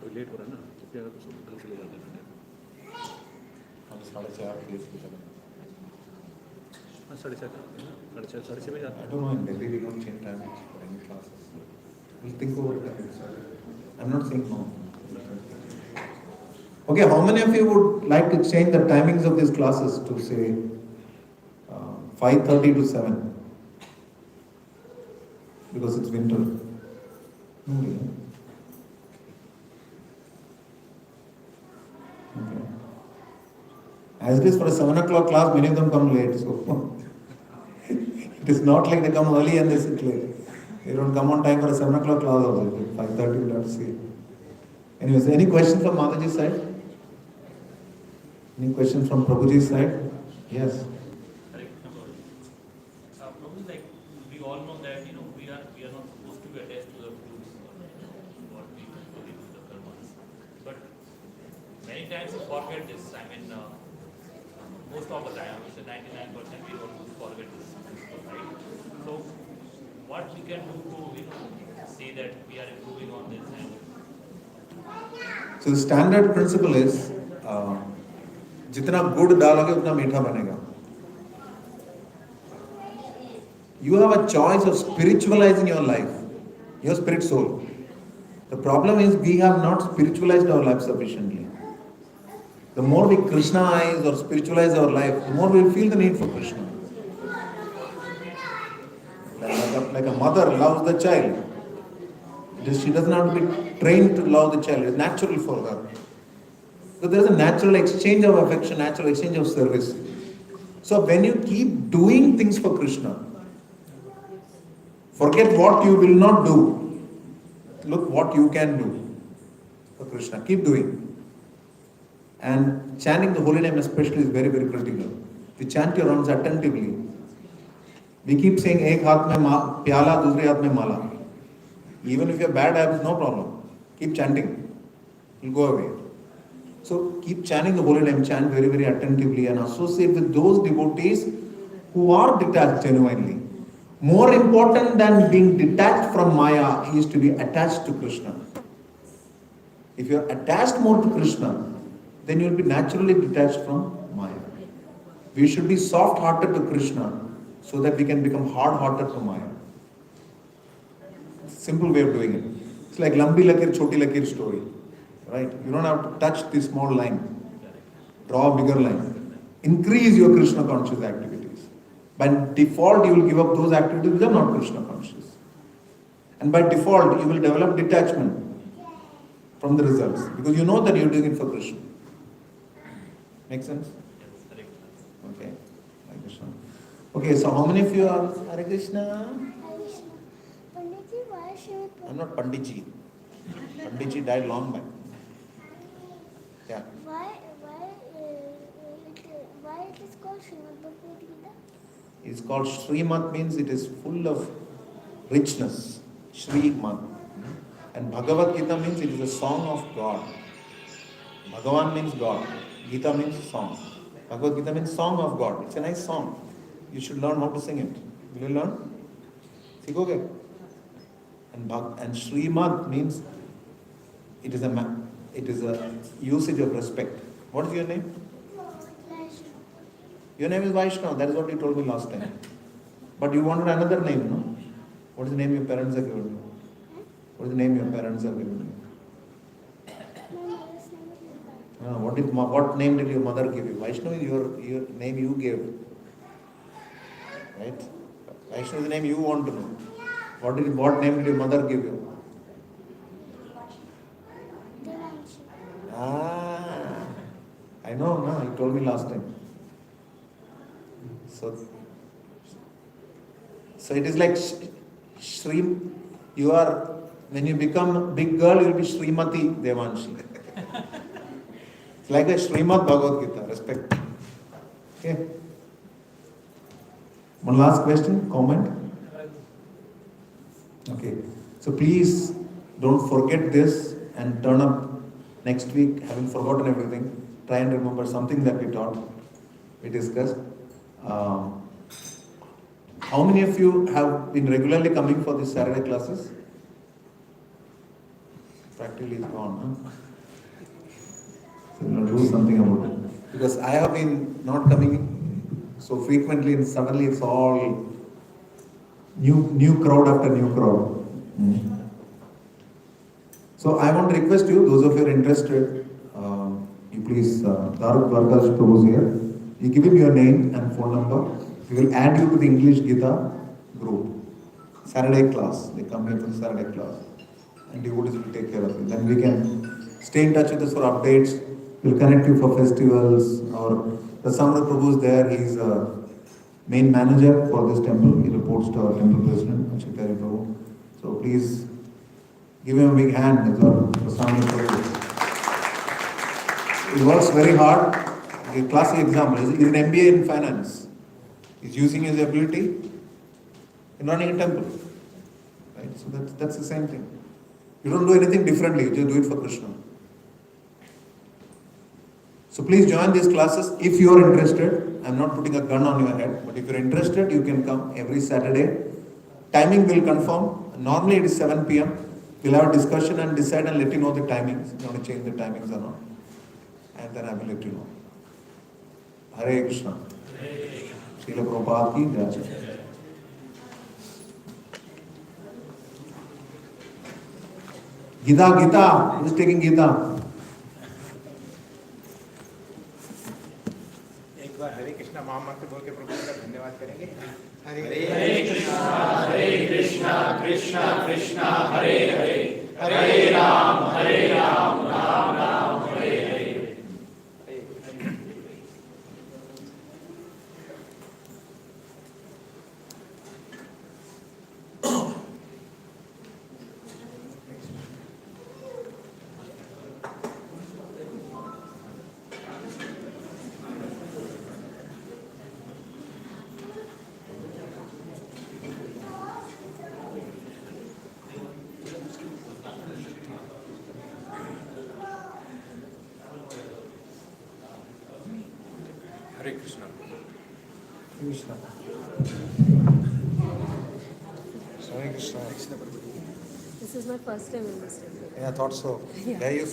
कोई लेट हो रहा है ना, तो फिर अगर तो सब चले जाते हैं. हम 4:30 आरती है. हाँ 6:30 आते हैं, 6:30 बजे आते I हैं. don't know, in Delhi we don't change timings for any classes. We'll think over it. I'm not saying no. Okay, how many of you would like to change the timings of these classes to say 5:30 to 7? Because it's winter. Nobody. Okay. As it is for a 7 o'clock class, many of them come late. So it is not like they come early and they sit late. They don't come on time for a 7 o'clock class also. 5:30 we'll have to see. Anyways, any question from Mataji's side? Any question from Prabhuji's side? Yes. Prabhu, like we all know that we are not supposed to be attached to the fruits or what we believe in the karmas. But many times we forget this. I mean, most of the time, I would say 99% we don't forget this. Right? So, what we can do to say that we are improving on this? So the standard principle is जितना गुड़ डालोगे उतना मीठा बनेगा. You have a choice of spiritualizing your life, your spirit soul. The problem is we have not spiritualized our life sufficiently. The more we Krishnaize or spiritualize our life, the more we will feel the need for Krishna. Like a mother loves the child. She doesn't have to be trained to love the child. It's natural for her. So there's a natural exchange of affection, natural exchange of service. So when you keep doing things for Krishna, forget what you will not do. Look what you can do for Krishna. Keep doing. And chanting the holy name especially is very, very critical. We chant your rounds attentively. We keep saying, ek haath mein pyala, dusre haath mein mala. Even if you have bad habits, no problem. Keep chanting. It will go away. So keep chanting the holy name, chant very, very attentively and associate with those devotees who are detached genuinely. More important than being detached from Maya is to be attached to Krishna. If you are attached more to Krishna, then you will be naturally detached from Maya. We should be soft-hearted to Krishna so that we can become hard-hearted to Maya. Simple way of doing it. It's like Lambi Lakir, Choti Lakir story. Right? You don't have to touch this small line. Draw a bigger line. Increase your Krishna conscious activities. By default, you will give up those activities which are not Krishna conscious. And by default, you will develop detachment from the results. Because you know that you are doing it for Krishna. Make sense? Okay. Hare Krishna. Okay, so how many of you are Hare Krishna? Panditji, why should I'm not Panditji. Panditji died long back. Yeah. Why it is called Srimad Bhagavad Gita? It's called Srimad means it is full of richness. Srimad. And Bhagavad Gita means it is a song of God. Bhagavan means God. Gita means song. Bhagavad Gita means song of God. It's a nice song. You should learn how to sing it. Will you learn? Sikhoge? And Srimad means it is a usage of respect. What is your name? Your name is Vaishnav. That is what you told me last time. But you wanted another name, no? What is the name your parents have given you? What is the name your parents have given you? What name did your mother give you? Vaishnav is your name you gave. Right? Vaishnav is the name you want to know. What name did your mother give you? I know, no? You told me last time. So it is like when you become a big girl, you will be Srimati Devanshi. It's like a Srimad Bhagavad Gita, respect. Okay. One last question, comment? Okay. So please don't forget this and turn up next week having forgotten everything. Try and remember something that we taught, we discussed. How many of you have been regularly coming for these Saturday classes? Practically it's gone, huh? So we'll do something about it. Because I have been not coming so frequently and suddenly it's all new crowd after new crowd. So I want to request you, those of you who are interested, you please, Daruk Dwarkaj Prabhu is here. You give him your name and phone number. We will add you to the English Gita group. Saturday class. They come here for the Saturday class. And devotees will take care of you. Then we can stay in touch with us for updates. We'll connect you for festivals. Or the Samrat Prabhu is there. He's a main manager for this temple. He reports to our temple president, Achyutari Prabhu. So please give him a big hand. That's all. The Samrat Prabhu. He works very hard. A classic example. He's an MBA in finance. He's using his ability in running a temple. Right? So that's the same thing. You don't do anything differently, you just do it for Krishna. So please join these classes if you are interested. I'm not putting a gun on your head, but if you're interested, you can come every Saturday. Timing will confirm. Normally it is 7 p.m. We'll have a discussion and decide and let you know the timings. If you want to change the timings or not. And then I will let you know. Hare Krishna. Srila Prabhupada ki jai. Gita, who is taking Gita? एक बार हरे कृष्णा महामंत्र बोल के प्रभु का धन्यवाद करेंगे. हरे Krishna Krishna Krishna Hare Hare Hare Ram Ram Ram Hare Hare. Hare Krishna. Krishna. Hare Krishna. This is my first time in this temple. Yeah, I thought so. Yeah. Where are you from?